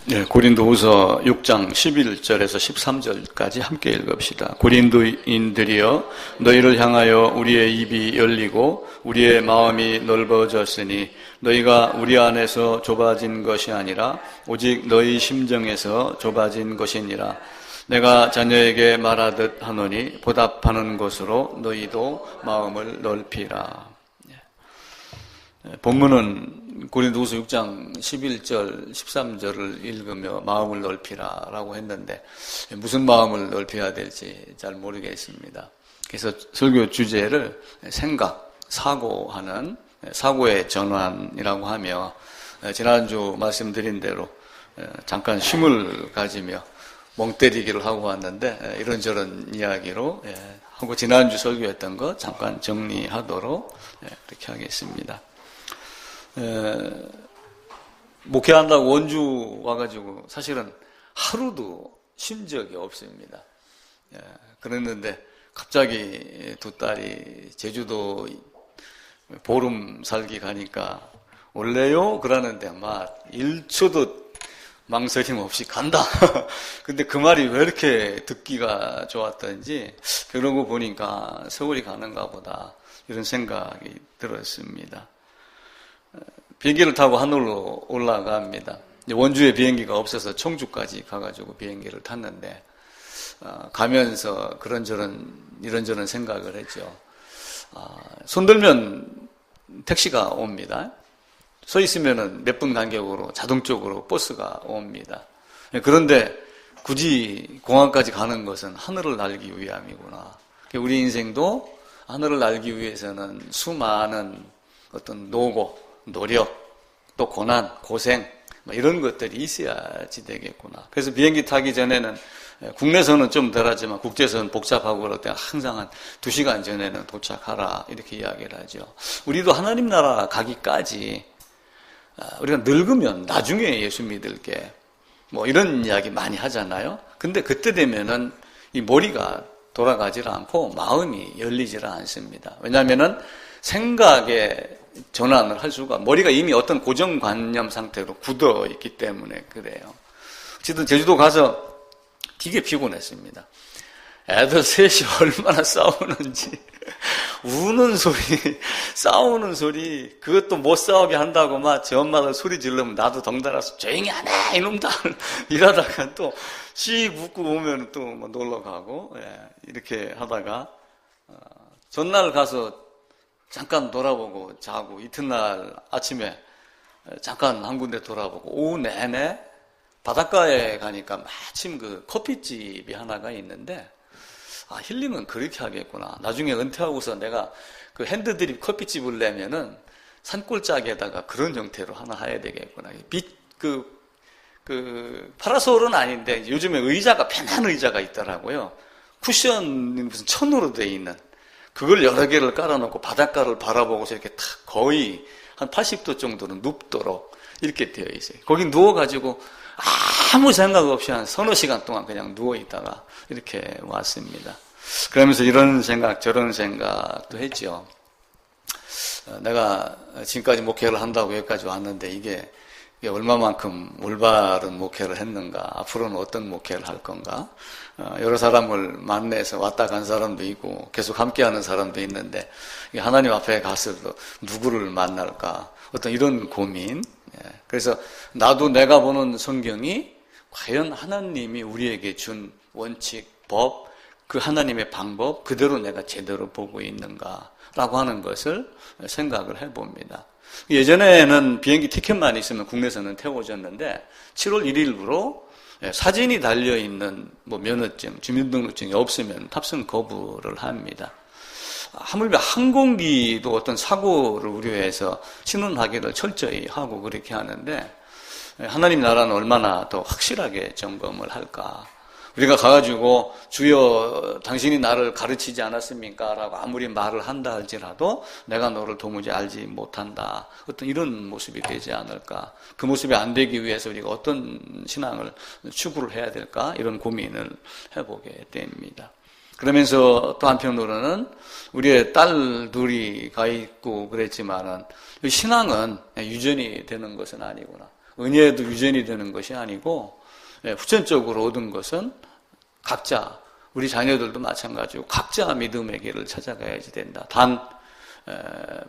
네, 고린도후서 6장 11절에서 13절까지 함께 읽읍시다. 고린도인들이여, 너희를 향하여 우리의 입이 열리고 우리의 마음이 넓어졌으니 너희가 우리 안에서 좁아진 것이 아니라 오직 너희 심정에서 좁아진 것이니라. 내가 자녀에게 말하듯 하노니 보답하는 것으로 너희도 마음을 넓히라. 본문은 고린도후서 6장 11절, 13절을 읽으며 마음을 넓히라라고 했는데 무슨 마음을 넓혀야 될지 잘 모르겠습니다. 그래서 설교 주제를 생각, 사고하는 사고의 전환이라고 하며 지난주 말씀드린 대로 잠깐 쉼을 가지며 멍 때리기를 하고 왔는데 이런저런 이야기로 하고 지난주 설교했던 거 잠깐 정리하도록 그렇게 하겠습니다. 목회한다고 원주 와가지고 사실은 하루도 쉰 적이 없습니다. 그랬는데 갑자기 두 딸이 제주도 보름 살기 가니까 올래요? 그러는데 막 1초도 망설임 없이 간다. 근데 그 말이 왜 이렇게 듣기가 좋았던지 그러고 보니까 세월이 가는가 보다 이런 생각이 들었습니다. 비행기를 타고 하늘로 올라갑니다. 원주에 비행기가 없어서 청주까지 가가지고 비행기를 탔는데 가면서 이런저런 생각을 했죠. 손들면 택시가 옵니다. 서 있으면은 몇 분 간격으로 자동적으로 버스가 옵니다. 그런데 굳이 공항까지 가는 것은 하늘을 날기 위함이구나. 우리 인생도 하늘을 날기 위해서는 수많은 어떤 노고, 노력, 또 고난, 고생 이런 것들이 있어야지 되겠구나. 그래서 비행기 타기 전에는 국내선은 좀 덜하지만 국제선 복잡하고 그럴 때 항상 한 2시간 전에는 도착하라 이렇게 이야기를 하죠. 우리도 하나님 나라 가기까지 우리가 늙으면 나중에 예수 믿을게 이런 이야기 많이 하잖아요. 근데 그때 되면은 이 머리가 돌아가질 않고 마음이 열리질 않습니다. 왜냐하면은 생각의 전환을 할 수가, 머리가 이미 어떤 고정관념 상태로 굳어 있기 때문에 그래요. 어쨌든 제주도 가서 되게 피곤했습니다. 애들 셋이 얼마나 싸우는지, 우는 소리, 싸우는 소리, 그것도 못 싸우게 한다고 막 제 엄마가 소리 지르면 나도 덩달아서 조용히 안 해, 이놈들! 이러다가 또 씩 웃고 오면 또 놀러 가고, 이렇게 하다가, 전날 가서 잠깐 돌아보고 자고 이튿날 아침에 잠깐 한 군데 돌아보고 오후 내내 바닷가에 가니까 마침 그 커피집이 하나가 있는데 힐링은 그렇게 하겠구나. 나중에 은퇴하고서 내가 그 핸드드립 커피집을 내면은 산골짜기에다가 그런 형태로 하나 해야 되겠구나. 파라솔은 아닌데 요즘에 의자가 편한 의자가 있더라고요. 쿠션이 무슨 천으로 돼 있는 그걸 여러 개를 깔아놓고 바닷가를 바라보고서 이렇게 탁 거의 한 80도 정도는 눕도록 이렇게 되어 있어요. 거기 누워가지고 아무 생각 없이 한 서너 시간 동안 그냥 누워있다가 이렇게 왔습니다. 그러면서 이런 생각 저런 생각도 했죠. 내가 지금까지 목회를 한다고 여기까지 왔는데 이게 얼마만큼 올바른 목회를 했는가, 앞으로는 어떤 목회를 할 건가, 여러 사람을 만나서 왔다 간 사람도 있고 계속 함께하는 사람도 있는데 하나님 앞에 가서 누구를 만날까, 어떤 이런 고민. 그래서 나도 내가 보는 성경이 과연 하나님이 우리에게 준 원칙, 법, 그 하나님의 방법 그대로 내가 제대로 보고 있는가라고 하는 것을 생각을 해봅니다. 예전에는 비행기 티켓만 있으면 국내선은 태워줬는데 7월 1일부로 사진이 달려있는 면허증, 주민등록증이 없으면 탑승 거부를 합니다. 하물며 항공기도 어떤 사고를 우려해서 신원확인을 철저히 하고 그렇게 하는데 하나님 나라는 얼마나 더 확실하게 점검을 할까. 우리가 가가지고 주여 당신이 나를 가르치지 않았습니까? 라고 아무리 말을 한다 할지라도 내가 너를 도무지 알지 못한다. 어떤 이런 모습이 되지 않을까. 그 모습이 안 되기 위해서 우리가 어떤 신앙을 추구를 해야 될까? 이런 고민을 해보게 됩니다. 그러면서 또 한편으로는 우리의 딸 둘이 가 있고 그랬지만은 신앙은 유전이 되는 것은 아니구나. 은혜에도 유전이 되는 것이 아니고 후천적으로 얻은 것은 각자, 우리 자녀들도 마찬가지고 각자 믿음의 길을 찾아가야지 된다. 단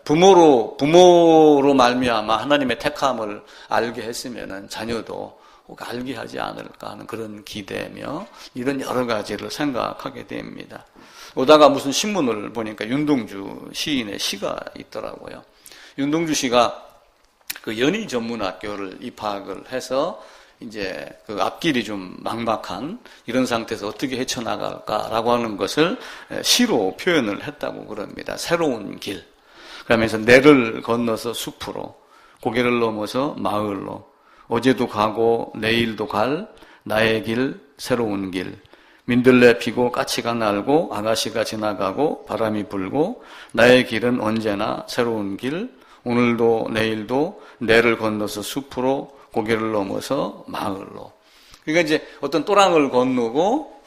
부모로 말미암아 하나님의 택함을 알게 했으면은 자녀도 꼭 알게 하지 않을까 하는 그런 기대며 이런 여러 가지를 생각하게 됩니다. 오다가 무슨 신문을 보니까 윤동주 시인의 시가 있더라고요. 윤동주 씨가 그 연희 전문학교를 입학을 해서 이제 그 앞길이 좀 막막한 이런 상태에서 어떻게 헤쳐나갈까라고 하는 것을 시로 표현을 했다고 그럽니다. 새로운 길. 그러면서 내를 건너서 숲으로, 고개를 넘어서 마을로, 어제도 가고 내일도 갈 나의 길, 새로운 길. 민들레 피고 까치가 날고 아가씨가 지나가고 바람이 불고 나의 길은 언제나 새로운 길. 오늘도 내일도 내를 건너서 숲으로, 고개를 넘어서 마을로. 그러니까 이제 어떤 또랑을 건너고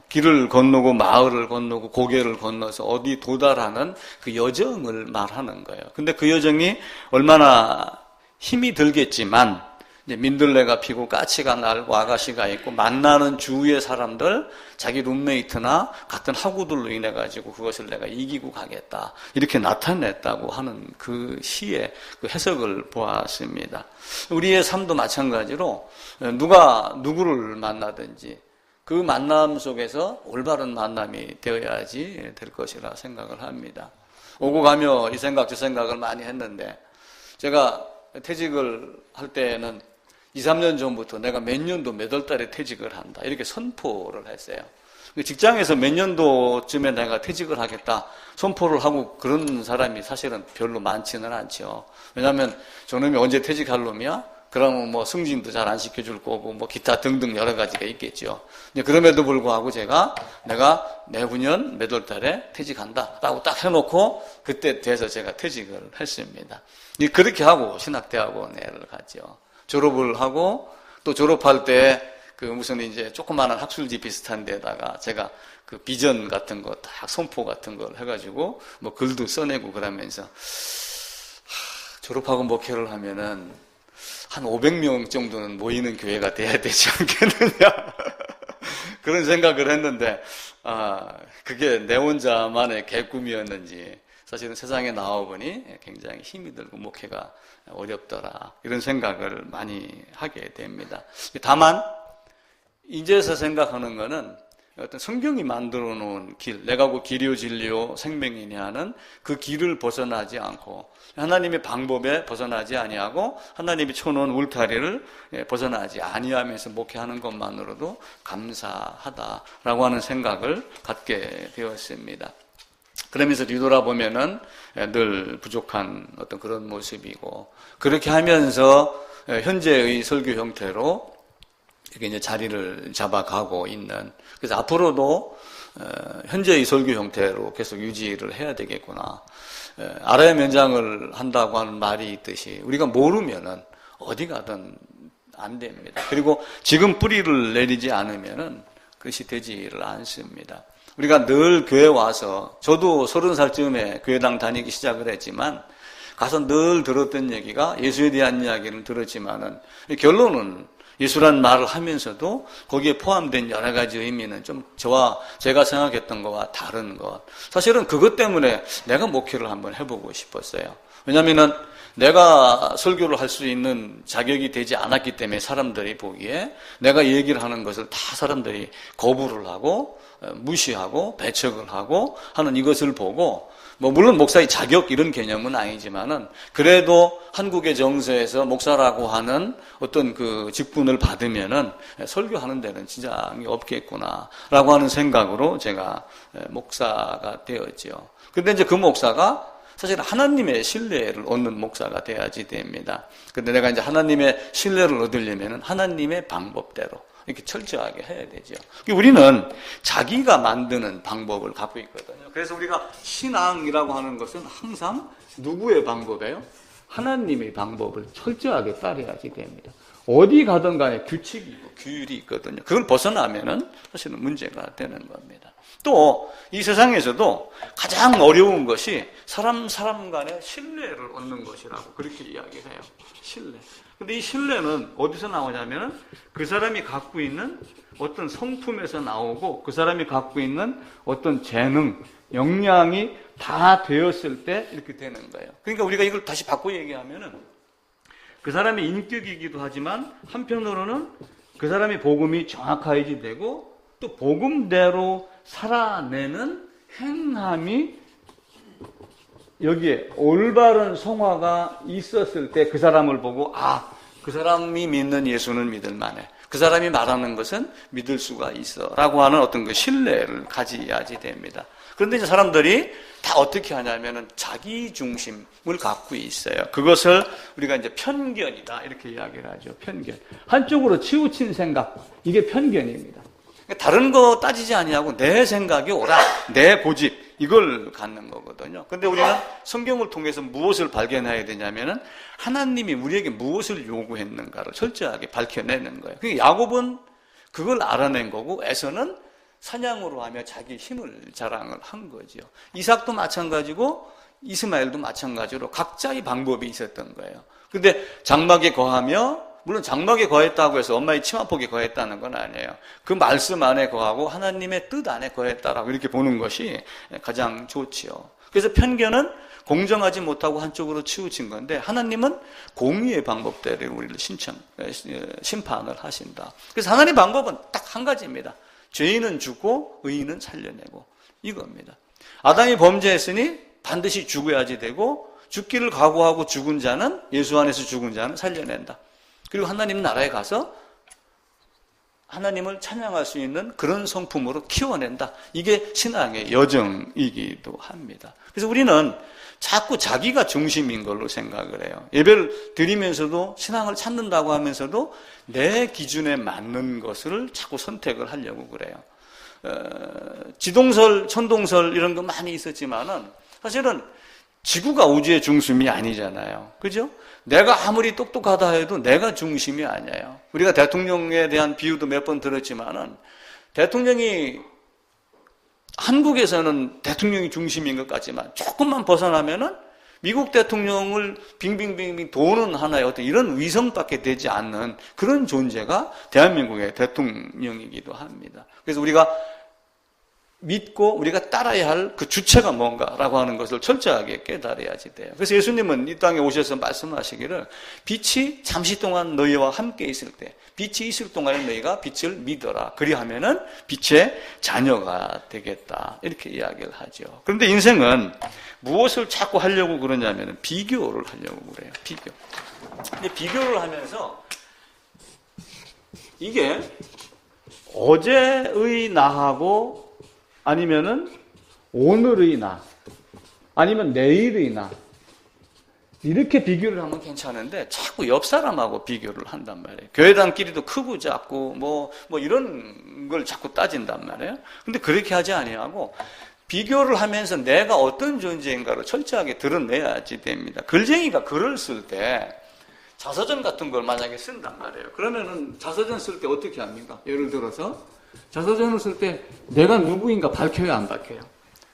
길을 건너고 마을을 건너고 고개를 건너서 어디 도달하는 그 여정을 말하는 거예요. 근데 그 여정이 얼마나 힘이 들겠지만 이제 민들레가 피고 까치가 날고 아가씨가 있고 만나는 주위의 사람들, 자기 룸메이트나 같은 학우들로 인해 가지고 그것을 내가 이기고 가겠다 이렇게 나타냈다고 하는 그 시의 그 해석을 보았습니다. 우리의 삶도 마찬가지로 누가 누구를 만나든지 그 만남 속에서 올바른 만남이 되어야지 될 것이라 생각을 합니다. 오고 가며 이 생각 저 생각을 많이 했는데 제가 퇴직을 할 때는 2, 3년 전부터 내가 몇 년도 몇 월 달에 퇴직을 한다 이렇게 선포를 했어요. 직장에서 몇 년도쯤에 내가 퇴직을 하겠다 선포를 하고 그런 사람이 사실은 별로 많지는 않죠. 왜냐하면 저놈이 언제 퇴직할 놈이야? 그러면 뭐 승진도 잘 안 시켜줄 거고 뭐 기타 등등 여러 가지가 있겠죠. 그럼에도 불구하고 내가 내후년 몇 월 달에 퇴직한다 라고 딱 해놓고 그때 돼서 제가 퇴직을 했습니다. 그렇게 하고 신학대학원에를 갔죠. 졸업을 하고 또 졸업할 때 그 무슨 이제 조그마한 학술지 비슷한 데다가 제가 그 비전 같은 거 딱 선포 같은 걸 해가지고 뭐 글도 써내고 그러면서 졸업하고 목회를 하면은 한 500명 정도는 모이는 교회가 돼야 되지 않겠느냐 그런 생각을 했는데 그게 내 혼자만의 개꿈이었는지 사실은 세상에 나와보니 굉장히 힘이 들고 목회가 어렵더라 이런 생각을 많이 하게 됩니다. 다만 이제서 생각하는 거는 어떤 성경이 만들어 놓은 길, 내가 곧 길이요 진리요 생명이니 하는 그 길을 벗어나지 않고 하나님의 방법에 벗어나지 아니하고 하나님이 쳐놓은 울타리를 벗어나지 아니하면서 목회하는 것만으로도 감사하다라고 하는 생각을 갖게 되었습니다. 그러면서 뒤돌아보면은 늘 부족한 어떤 그런 모습이고 그렇게 하면서 현재의 설교 형태로 이렇게 이제 자리를 잡아가고 있는 그래서 앞으로도 현재의 설교 형태로 계속 유지를 해야 되겠구나. 알아야 면장을 한다고 하는 말이 있듯이 우리가 모르면은 어디 가든 안 됩니다. 그리고 지금 뿌리를 내리지 않으면은 그것이 되지를 않습니다. 우리가 늘 교회 와서 저도 30살쯤에 교회당 다니기 시작을 했지만 가서 늘 들었던 얘기가 예수에 대한 이야기를 들었지만은 결론은 예수란 말을 하면서도 거기에 포함된 여러 가지 의미는 좀 제가 생각했던 것과 다른 것. 사실은 그것 때문에 내가 목회를 한번 해보고 싶었어요. 왜냐하면은 내가 설교를 할 수 있는 자격이 되지 않았기 때문에 사람들이 보기에 내가 얘기를 하는 것을 다 사람들이 거부를 하고 무시하고 배척을 하고 하는 이것을 보고 물론 목사의 자격 이런 개념은 아니지만은 그래도 한국의 정서에서 목사라고 하는 어떤 그 직분을 받으면은 설교하는 데는 지장이 없겠구나라고 하는 생각으로 제가 목사가 되었죠. 근데 이제 그 목사가 사실 하나님의 신뢰를 얻는 목사가 돼야지 됩니다. 근데 내가 이제 하나님의 신뢰를 얻으려면은 하나님의 방법대로 이렇게 철저하게 해야 되죠. 우리는 자기가 만드는 방법을 갖고 있거든요. 그래서 우리가 신앙이라고 하는 것은 항상 누구의 방법이에요? 하나님의 방법을 철저하게 따라야지 됩니다. 어디 가든 간에 규칙이 있고 규율이 있거든요. 그걸 벗어나면은 사실은 문제가 되는 겁니다. 또 이 세상에서도 가장 어려운 것이 사람 간의 신뢰를 얻는 것이라고 그렇게 이야기해요. 신뢰. 근데 이 신뢰는 어디서 나오냐면은 그 사람이 갖고 있는 어떤 성품에서 나오고 그 사람이 갖고 있는 어떤 재능, 역량이 다 되었을 때 이렇게 되는 거예요. 그러니까 우리가 이걸 다시 바꿔 얘기하면은 그 사람의 인격이기도 하지만 한편으로는 그 사람의 복음이 정확하게 되고 또 복음대로 살아내는 행함이 여기에 올바른 성화가 있었을 때 그 사람을 보고 그 사람이 믿는 예수는 믿을 만해. 그 사람이 말하는 것은 믿을 수가 있어. 라고 하는 어떤 그 신뢰를 가져야지 됩니다. 그런데 이제 사람들이 다 어떻게 하냐면은 자기 중심을 갖고 있어요. 그것을 우리가 이제 편견이다. 이렇게 이야기를 하죠. 편견. 한쪽으로 치우친 생각. 이게 편견입니다. 다른 거 따지지 아니하고 내 생각이 옳아. 내 고집. 이걸 갖는 거거든요. 근데 우리는 성경을 통해서 무엇을 발견해야 되냐면은 하나님이 우리에게 무엇을 요구했는가를 철저하게 밝혀내는 거예요. 그러니까 야곱은 그걸 알아낸 거고 에서는 사냥으로 하며 자기 힘을 자랑을 한 거죠. 이삭도 마찬가지고 이스마엘도 마찬가지로 각자의 방법이 있었던 거예요. 근데 장막에 거하며 물론 장막에 거했다고 해서 엄마의 치마폭에 거했다는 건 아니에요. 그 말씀 안에 거하고 하나님의 뜻 안에 거했다라고 이렇게 보는 것이 가장 좋지요. 그래서 편견은 공정하지 못하고 한쪽으로 치우친 건데 하나님은 공의의 방법대로 우리를 심판을 하신다. 그래서 하나님의 방법은 딱 한 가지입니다. 죄인은 죽고 의인은 살려내고 이겁니다. 아담이 범죄했으니 반드시 죽어야지 되고 죽기를 각오하고 죽은 자는 예수 안에서 죽은 자는 살려낸다. 그리고 하나님 나라에 가서 하나님을 찬양할 수 있는 그런 성품으로 키워낸다. 이게 신앙의 여정이기도 합니다. 그래서 우리는 자꾸 자기가 중심인 걸로 생각을 해요. 예배를 드리면서도 신앙을 찾는다고 하면서도 내 기준에 맞는 것을 자꾸 선택을 하려고 그래요. 지동설, 천동설 이런 거 많이 있었지만은 사실은 지구가 우주의 중심이 아니잖아요. 그죠? 내가 아무리 똑똑하다 해도 내가 중심이 아니에요. 우리가 대통령에 대한 비유도 몇 번 들었지만은 대통령이 한국에서는 대통령이 중심인 것 같지만 조금만 벗어나면은 미국 대통령을 빙빙빙빙 도는 하나의 어떤 이런 위성밖에 되지 않는 그런 존재가 대한민국의 대통령이기도 합니다. 그래서 우리가 믿고 우리가 따라야 할 그 주체가 뭔가라고 하는 것을 철저하게 깨달아야지 돼요. 그래서 예수님은 이 땅에 오셔서 말씀하시기를 빛이 잠시 동안 너희와 함께 있을 때 빛이 있을 동안에 너희가 빛을 믿어라. 그리하면은 빛의 자녀가 되겠다. 이렇게 이야기를 하죠. 그런데 인생은 무엇을 자꾸 하려고 그러냐면 비교를 하려고 그래요. 비교. 근데 비교를 하면서 이게 어제의 나하고 아니면은 오늘의 나, 아니면 내일의 나 이렇게 비교를 하면 괜찮은데 자꾸 옆 사람하고 비교를 한단 말이에요. 교회당끼리도 크고 작고 뭐 이런 걸 자꾸 따진단 말이에요. 근데 그렇게 하지 아니하고 비교를 하면서 내가 어떤 존재인가를 철저하게 드러내야지 됩니다. 글쟁이가 글을 쓸 때 자서전 같은 걸 만약에 쓴단 말이에요. 그러면은 자서전 쓸 때 어떻게 합니까? 예를 들어서 자서전을 쓸 때 내가 누구인가 밝혀요, 안 밝혀요?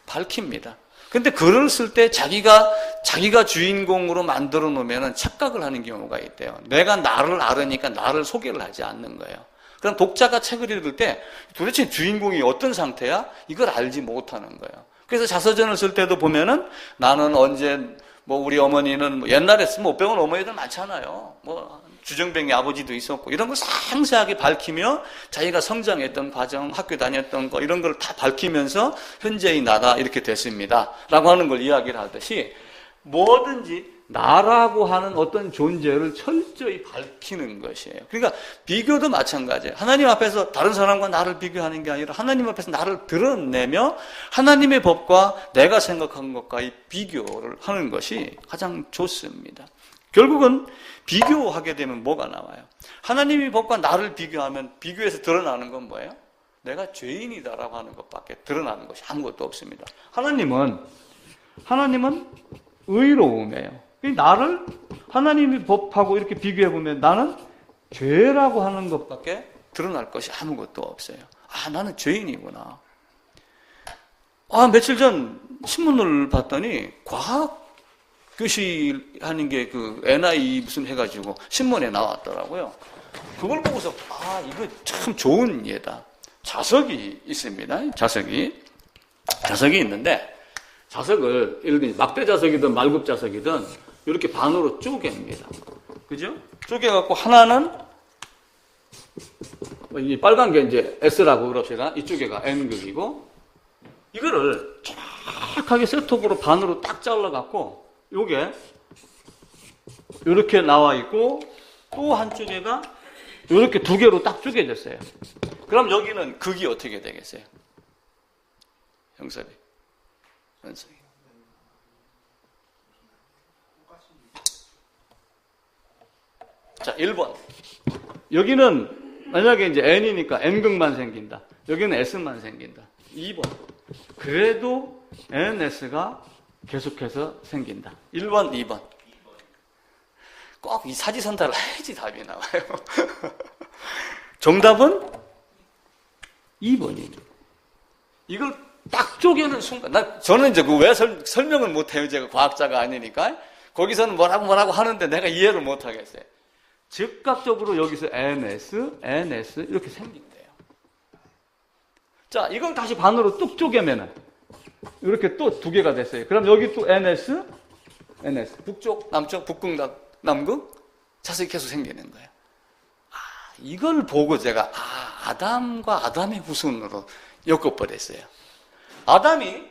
밝힙니다. 근데 글을 쓸 때 자기가 주인공으로 만들어 놓으면 착각을 하는 경우가 있대요. 내가 나를 알으니까 나를 소개를 하지 않는 거예요. 그럼 독자가 책을 읽을 때 도대체 주인공이 어떤 상태야? 이걸 알지 못하는 거예요. 그래서 자서전을 쓸 때도 보면은 나는 언제 우리 어머니는 옛날에 못 배운 어머니들 많잖아요. 주정뱅이 아버지도 있었고 이런 걸 상세하게 밝히며 자기가 성장했던 과정, 학교 다녔던 거 이런 걸 다 밝히면서 현재의 나다 이렇게 됐습니다 라고 하는 걸 이야기를 하듯이 뭐든지 나라고 하는 어떤 존재를 철저히 밝히는 것이에요. 그러니까 비교도 마찬가지예요. 하나님 앞에서 다른 사람과 나를 비교하는 게 아니라 하나님 앞에서 나를 드러내며 하나님의 법과 내가 생각한 것과의 비교를 하는 것이 가장 좋습니다. 결국은 비교하게 되면 뭐가 나와요? 하나님의 법과 나를 비교하면 비교해서 드러나는 건 뭐예요? 내가 죄인이다라고 하는 것밖에 드러나는 것이 아무것도 없습니다. 하나님은 의로움이에요. 나를 하나님의 법하고 이렇게 비교해보면 나는 죄라고 하는 것밖에 드러날 것이 아무것도 없어요. 나는 죄인이구나. 며칠 전 신문을 봤더니 과학 교실하는 게 그 NI 무슨 해가지고 신문에 나왔더라고요. 그걸 보고서 이거 참 좋은 예다. 자석이 있습니다. 자석이 있는데 자석을 예를 들면 막대 자석이든 말굽 자석이든 이렇게 반으로 쪼갭니다. 그죠? 쪼개갖고 하나는 이 빨간 게 이제 S라고 그럽시다. 이쪽에가 N극이고 이거를 정확하게 셋톱으로 반으로 딱 잘라갖고 요게 이렇게 나와 있고 또 한쪽에가 이렇게 두 개로 딱 쪼개졌어요. 그럼 여기는 극이 어떻게 되겠어요? 형섭이. 연석이. 자, 1번. 여기는 만약에 이제 N이니까 N극만 생긴다. 여기는 S만 생긴다. 2번. 그래도 NS가 계속해서 생긴다. 1번, 2번. 꼭 이 사지선다를 해야지 답이 나와요. 정답은 2번입니다. 이걸 딱 쪼개는 순간, 저는 이제 왜 설명을 못해요. 제가 과학자가 아니니까. 거기서는 뭐라고 하는데 내가 이해를 못하겠어요. 즉각적으로 여기서 NS 이렇게 생긴대요. 자, 이걸 다시 반으로 뚝 쪼개면은 이렇게 또 두 개가 됐어요. 그럼 여기 또 NS, 북쪽, 남쪽, 북극, 남극 자석이 계속 생기는 거예요. 이걸 보고 제가 아담과 아담의 후손으로 엮어버렸어요. 아담이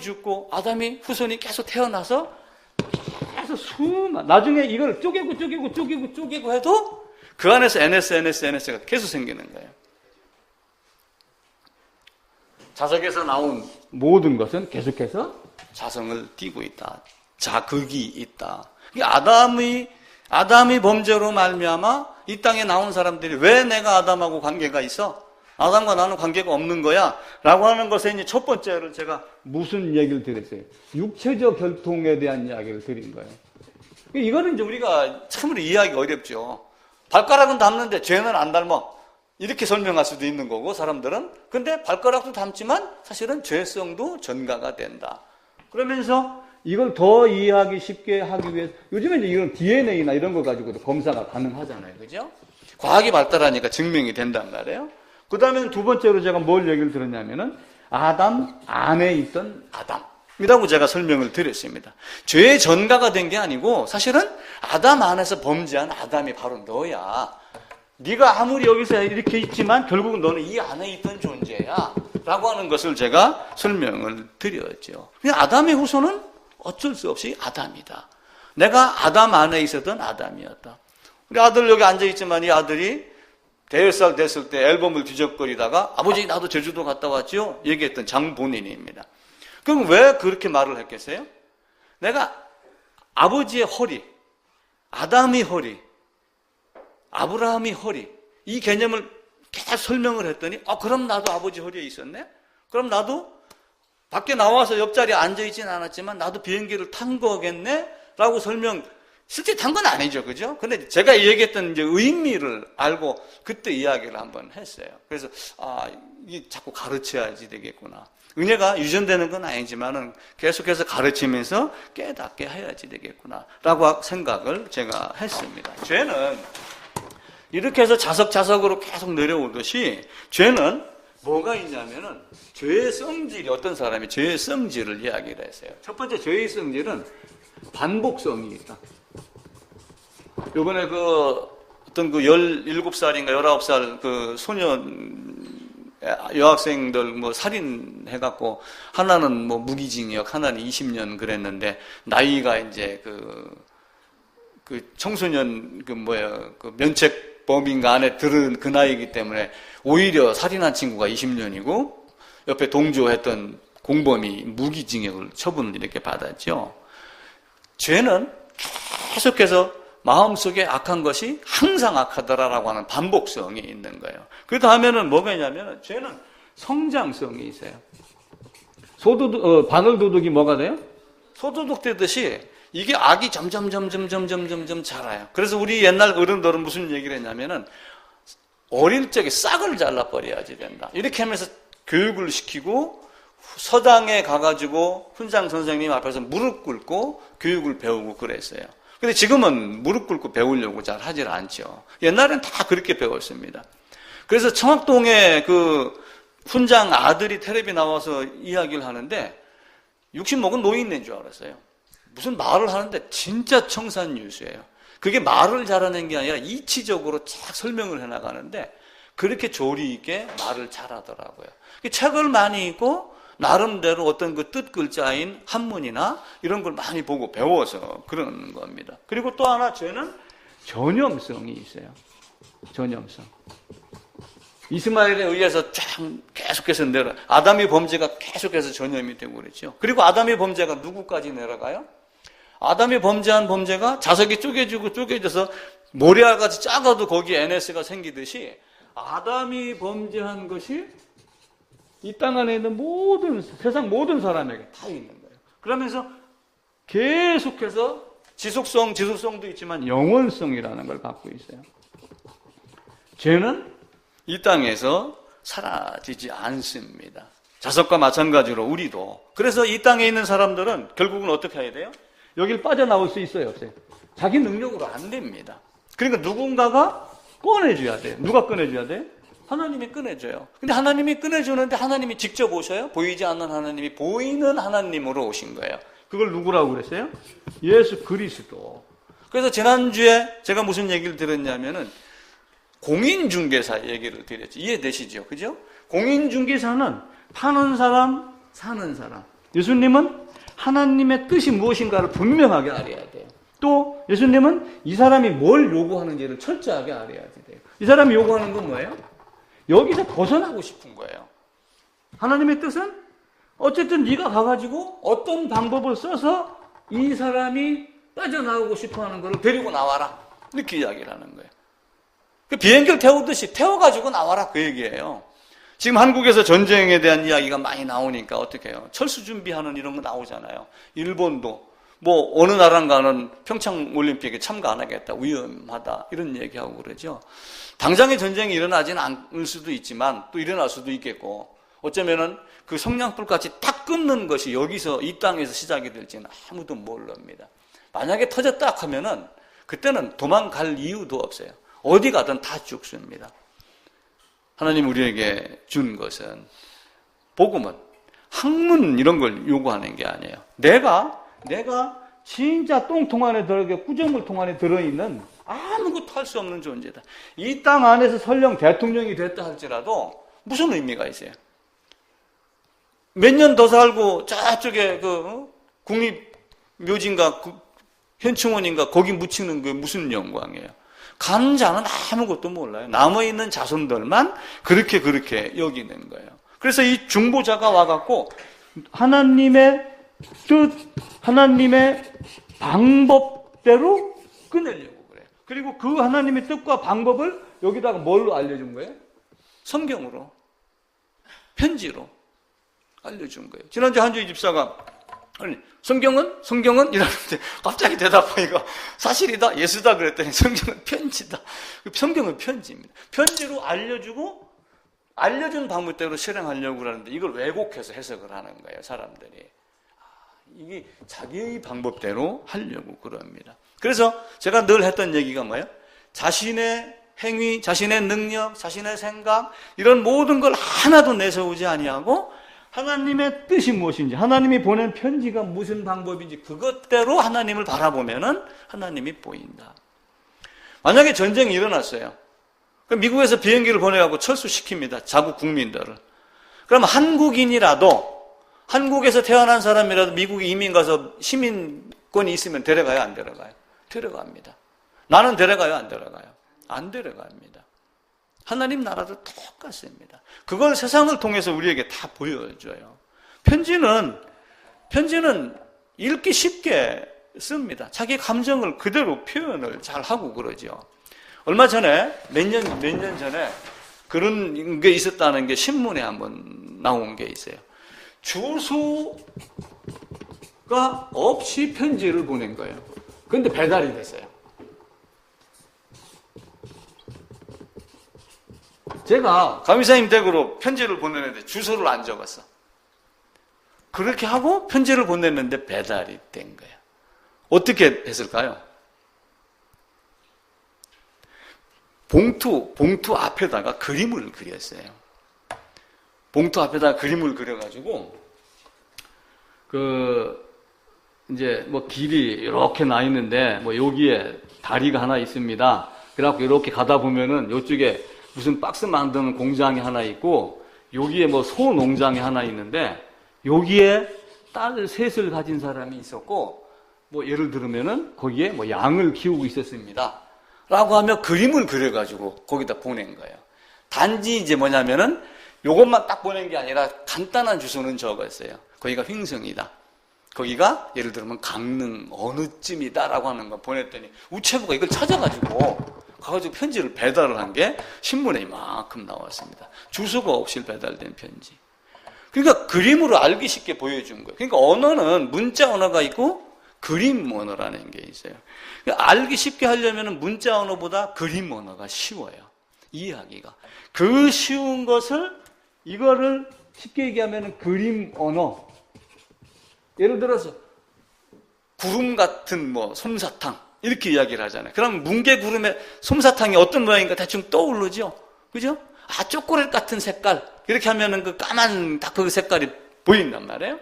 죽고 아담이 후손이 계속 태어나서 계속 나중에 이걸 쪼개고 해도 그 안에서 NS가 계속 생기는 거예요. 자석에서 나온 모든 것은 계속해서 자성을 띠고 있다. 자극이 있다. 아담이 범죄로 말미암아 이 땅에 나온 사람들이 왜 내가 아담하고 관계가 있어? 아담과 나는 관계가 없는 거야? 라고 하는 것에 이제 첫 번째로 제가 무슨 얘기를 드렸어요? 육체적 결통에 대한 이야기를 드린 거예요. 이거는 이제 우리가 참으로 이해하기 어렵죠. 발가락은 닮는데 죄는 안 닮아. 이렇게 설명할 수도 있는 거고, 사람들은. 근데 발가락도 닮지만 사실은 죄성도 전가가 된다. 그러면서 이걸 더 이해하기 쉽게 하기 위해서, 요즘에 이제 이런 DNA나 이런 거 가지고도 검사가 가능하잖아요. 그죠? 과학이 발달하니까 증명이 된단 말이에요. 그 다음에 두 번째로 제가 뭘 얘기를 들었냐면은, 아담 안에 있던 아담이라고 제가 설명을 드렸습니다. 죄의 전가가 된 게 아니고, 사실은 아담 안에서 범죄한 아담이 바로 너야. 네가 아무리 여기서 이렇게 있지만 결국은 너는 이 안에 있던 존재야 라고 하는 것을 제가 설명을 드렸죠. 아담의 후손은 어쩔 수 없이 아담이다. 내가 아담 안에 있었던 아담이었다. 우리 아들 여기 앉아있지만 이 아들이 5살 됐을 때 앨범을 뒤적거리다가 아버지 나도 제주도 갔다 왔죠? 얘기했던 장본인입니다. 그럼 왜 그렇게 말을 했겠어요? 내가 아버지의 허리, 아담의 허리, 아브라함이 허리, 이 개념을 계속 설명을 했더니 그럼 나도 아버지 허리에 있었네? 그럼 나도 밖에 나와서 옆자리에 앉아있진 않았지만 나도 비행기를 탄 거겠네? 라고 실제 탄 건 아니죠. 그죠? 근데 제가 얘기했던 이제 의미를 알고 그때 이야기를 한번 했어요. 그래서 이게 자꾸 가르쳐야지 되겠구나. 은혜가 유전되는 건 아니지만은 계속해서 가르치면서 깨닫게 해야지 되겠구나 라고 생각을 제가 했습니다. 죄는 이렇게 해서 자석으로 계속 내려오듯이 죄는 뭐가 있냐면은 죄의 성질이 어떤 사람이 죄의 성질을 이야기를 했어요. 첫 번째 죄의 성질은 반복성이 있다. 요번에 어떤 17살인가 19살 그 소년 여학생들 살인해갖고 하나는 무기징역, 하나는 20년 그랬는데 나이가 이제 그 청소년 면책 범인가 안에 들은 그 나이이기 때문에 오히려 살인한 친구가 20년이고 옆에 동조했던 공범이 무기징역을 처분을 이렇게 받았죠. 죄는 계속해서 마음속에 악한 것이 항상 악하더라라고 하는 반복성이 있는 거예요. 그 다음에는 뭐가 있냐면 죄는 성장성이 있어요. 바늘도둑이 뭐가 돼요? 소도둑 되듯이 이게 악이 점점 자라요. 그래서 우리 옛날 어른들은 무슨 얘기를 했냐면은 어릴 적에 싹을 잘라버려야지 된다. 이렇게 하면서 교육을 시키고 서당에 가가지고 훈장 선생님 앞에서 무릎 꿇고 교육을 배우고 그랬어요. 근데 지금은 무릎 꿇고 배우려고 잘 하질 않죠. 옛날엔 다 그렇게 배웠습니다. 그래서 청학동에 그 훈장 아들이 텔레비 나와서 이야기를 하는데 60 먹은 노인네인 줄 알았어요. 무슨 말을 하는데 진짜 청산유수예요. 그게 말을 잘하는 게 아니라 이치적으로 쫙 설명을 해나가는데 그렇게 조리 있게 말을 잘하더라고요. 책을 많이 읽고 나름대로 어떤 그 뜻 글자인 한문이나 이런 걸 많이 보고 배워서 그러는 겁니다. 그리고 또 하나 죄는 전염성이 있어요. 전염성. 이스마엘에 의해서 쫙 계속해서 아담의 범죄가 계속해서 전염이 되고 그랬죠. 그리고 아담의 범죄가 누구까지 내려가요? 아담이 범죄한 범죄가 자석이 쪼개지고 쪼개져서 모래알같이 작아도 거기에 NS가 생기듯이 아담이 범죄한 것이 이 땅 안에 있는 세상 모든 사람에게 다 있는 거예요. 그러면서 계속해서 지속성도 있지만 영원성이라는 걸 갖고 있어요. 죄는 이 땅에서 사라지지 않습니다. 자석과 마찬가지로 우리도. 그래서 이 땅에 있는 사람들은 결국은 어떻게 해야 돼요? 여길 빠져나올 수 있어요, 없어요? 자기 능력으로 안 됩니다. 그러니까 누군가가 꺼내줘야 돼요. 누가 꺼내줘야 돼요? 하나님이 꺼내줘요. 근데 하나님이 꺼내주는데 하나님이 직접 오셔요? 보이지 않는 하나님이 보이는 하나님으로 오신 거예요. 그걸 누구라고 그랬어요? 예수 그리스도. 그래서 지난주에 제가 무슨 얘기를 들었냐면은 공인중개사 얘기를 드렸죠. 이해되시죠? 그죠? 공인중개사는 파는 사람, 사는 사람. 예수님은 하나님의 뜻이 무엇인가를 분명하게 알아야 돼요. 또 예수님은 이 사람이 뭘 요구하는지를 철저하게 알아야 돼요. 이 사람이 요구하는 건 뭐예요? 여기서 벗어나고 싶은 거예요. 하나님의 뜻은 어쨌든 네가 가가지고 어떤 방법을 써서 이 사람이 빠져나오고 싶어하는 걸 데리고 나와라. 이렇게 이야기를 하는 거예요. 그 비행기를 태우듯이 태워가지고 나와라 그 얘기예요. 지금 한국에서 전쟁에 대한 이야기가 많이 나오니까 어떻게 해요? 철수 준비하는 이런 거 나오잖아요. 일본도 뭐 어느 나라인가는 평창 올림픽에 참가 안 하겠다. 위험하다. 이런 얘기하고 그러죠. 당장의 전쟁이 일어나지는 않을 수도 있지만 또 일어날 수도 있겠고 어쩌면은 그 성냥불같이 딱 끊는 것이 여기서 이 땅에서 시작이 될지는 아무도 모릅니다. 만약에 터졌다 하면은 그때는 도망갈 이유도 없어요. 어디 가든 다 죽습니다. 하나님 우리에게 준 것은 복음은 학문 이런 걸 요구하는 게 아니에요. 내가 진짜 똥통 안에 구조물통 안에 들어있는 아무것도 할 수 없는 존재다. 이 땅 안에서 설령 대통령이 됐다 할지라도 무슨 의미가 있어요? 몇 년 더 살고 저쪽에 국립묘지인가 현충원인가 거기 묻히는 게 무슨 영광이에요? 가는 자는 아무것도 몰라요. 남아있는 자손들만 그렇게 여기는 거예요. 그래서 이 중보자가 와갖고 하나님의 뜻, 하나님의 방법대로 끊으려고 그래요. 그리고 그 하나님의 뜻과 방법을 여기다가 뭘로 알려준 거예요? 성경으로, 편지로 알려준 거예요. 지난주 한주희 집사가 아니, 성경은? 이러는데 갑자기 대답하니까 사실이다, 예수다 그랬더니 성경은 편지다. 성경은 편지입니다. 편지로 알려주고 알려준 방법대로 실행하려고 그러는데 이걸 왜곡해서 해석을 하는 거예요, 사람들이. 이게 자기의 방법대로 하려고 그럽니다. 그래서 제가 늘 했던 얘기가 뭐예요? 자신의 행위, 자신의 능력, 자신의 생각 이런 모든 걸 하나도 내세우지 아니하고 하나님의 뜻이 무엇인지, 하나님이 보낸 편지가 무슨 방법인지 그것대로 하나님을 바라보면은 하나님이 보인다. 만약에 전쟁이 일어났어요. 그럼 미국에서 비행기를 보내갖고 철수시킵니다. 자국 국민들을. 그럼 한국에서 태어난 사람이라도 미국에 이민 가서 시민권이 있으면 데려가요, 안 데려가요? 데려갑니다. 나는 데려가요, 안 데려가요? 안 데려갑니다. 하나님 나라도 똑같습니다. 그걸 세상을 통해서 우리에게 다 보여줘요. 편지는 읽기 쉽게 씁니다. 자기 감정을 그대로 표현을 잘 하고 그러죠. 얼마 전에, 몇 년 전에 그런 게 있었다는 게 신문에 한번 나온 게 있어요. 주소가 없이 편지를 보낸 거예요. 그런데 배달이 됐어요. 제가 감리사님 댁으로 편지를 보내는데 주소를 안 적었어. 그렇게 하고 편지를 보냈는데 배달이 된 거예요. 어떻게 했을까요? 봉투 앞에다가 그림을 그렸어요. 봉투 앞에다가 그림을 그려가지고, 이제 길이 이렇게 나 있는데, 여기에 다리가 하나 있습니다. 그래갖고 이렇게 가다 보면은 이쪽에 무슨 박스 만드는 공장이 하나 있고, 여기에 소 농장이 하나 있는데, 여기에 딸 셋을 가진 사람이 있었고, 예를 들면은 거기에 양을 키우고 있었습니다. 라고 하며 그림을 그려가지고 거기다 보낸 거예요. 단지 이제 뭐냐면은 요것만 딱 보낸 게 아니라 간단한 주소는 적었어요. 거기가 횡성이다. 거기가 예를 들면 강릉 어느쯤이다 라고 하는 거 보냈더니 우체부가 이걸 찾아가지고 가가지고 편지를 배달을 한 게 신문에 이만큼 나왔습니다. 주소가 없이 배달된 편지. 그러니까 그림으로 알기 쉽게 보여준 거예요. 그러니까 언어는 문자 언어가 있고 그림 언어라는 게 있어요. 그러니까 알기 쉽게 하려면 문자 언어보다 그림 언어가 쉬워요. 이해하기가. 그 쉬운 것을 이거를 쉽게 얘기하면 그림 언어. 예를 들어서 구름 같은 솜사탕 이렇게 이야기를 하잖아요. 그럼 뭉게구름의 솜사탕이 어떤 모양인가 대충 떠오르죠. 그죠? 초콜릿 같은 색깔 이렇게 하면은 그 까만 딱 그 색깔이 보인단 말이에요.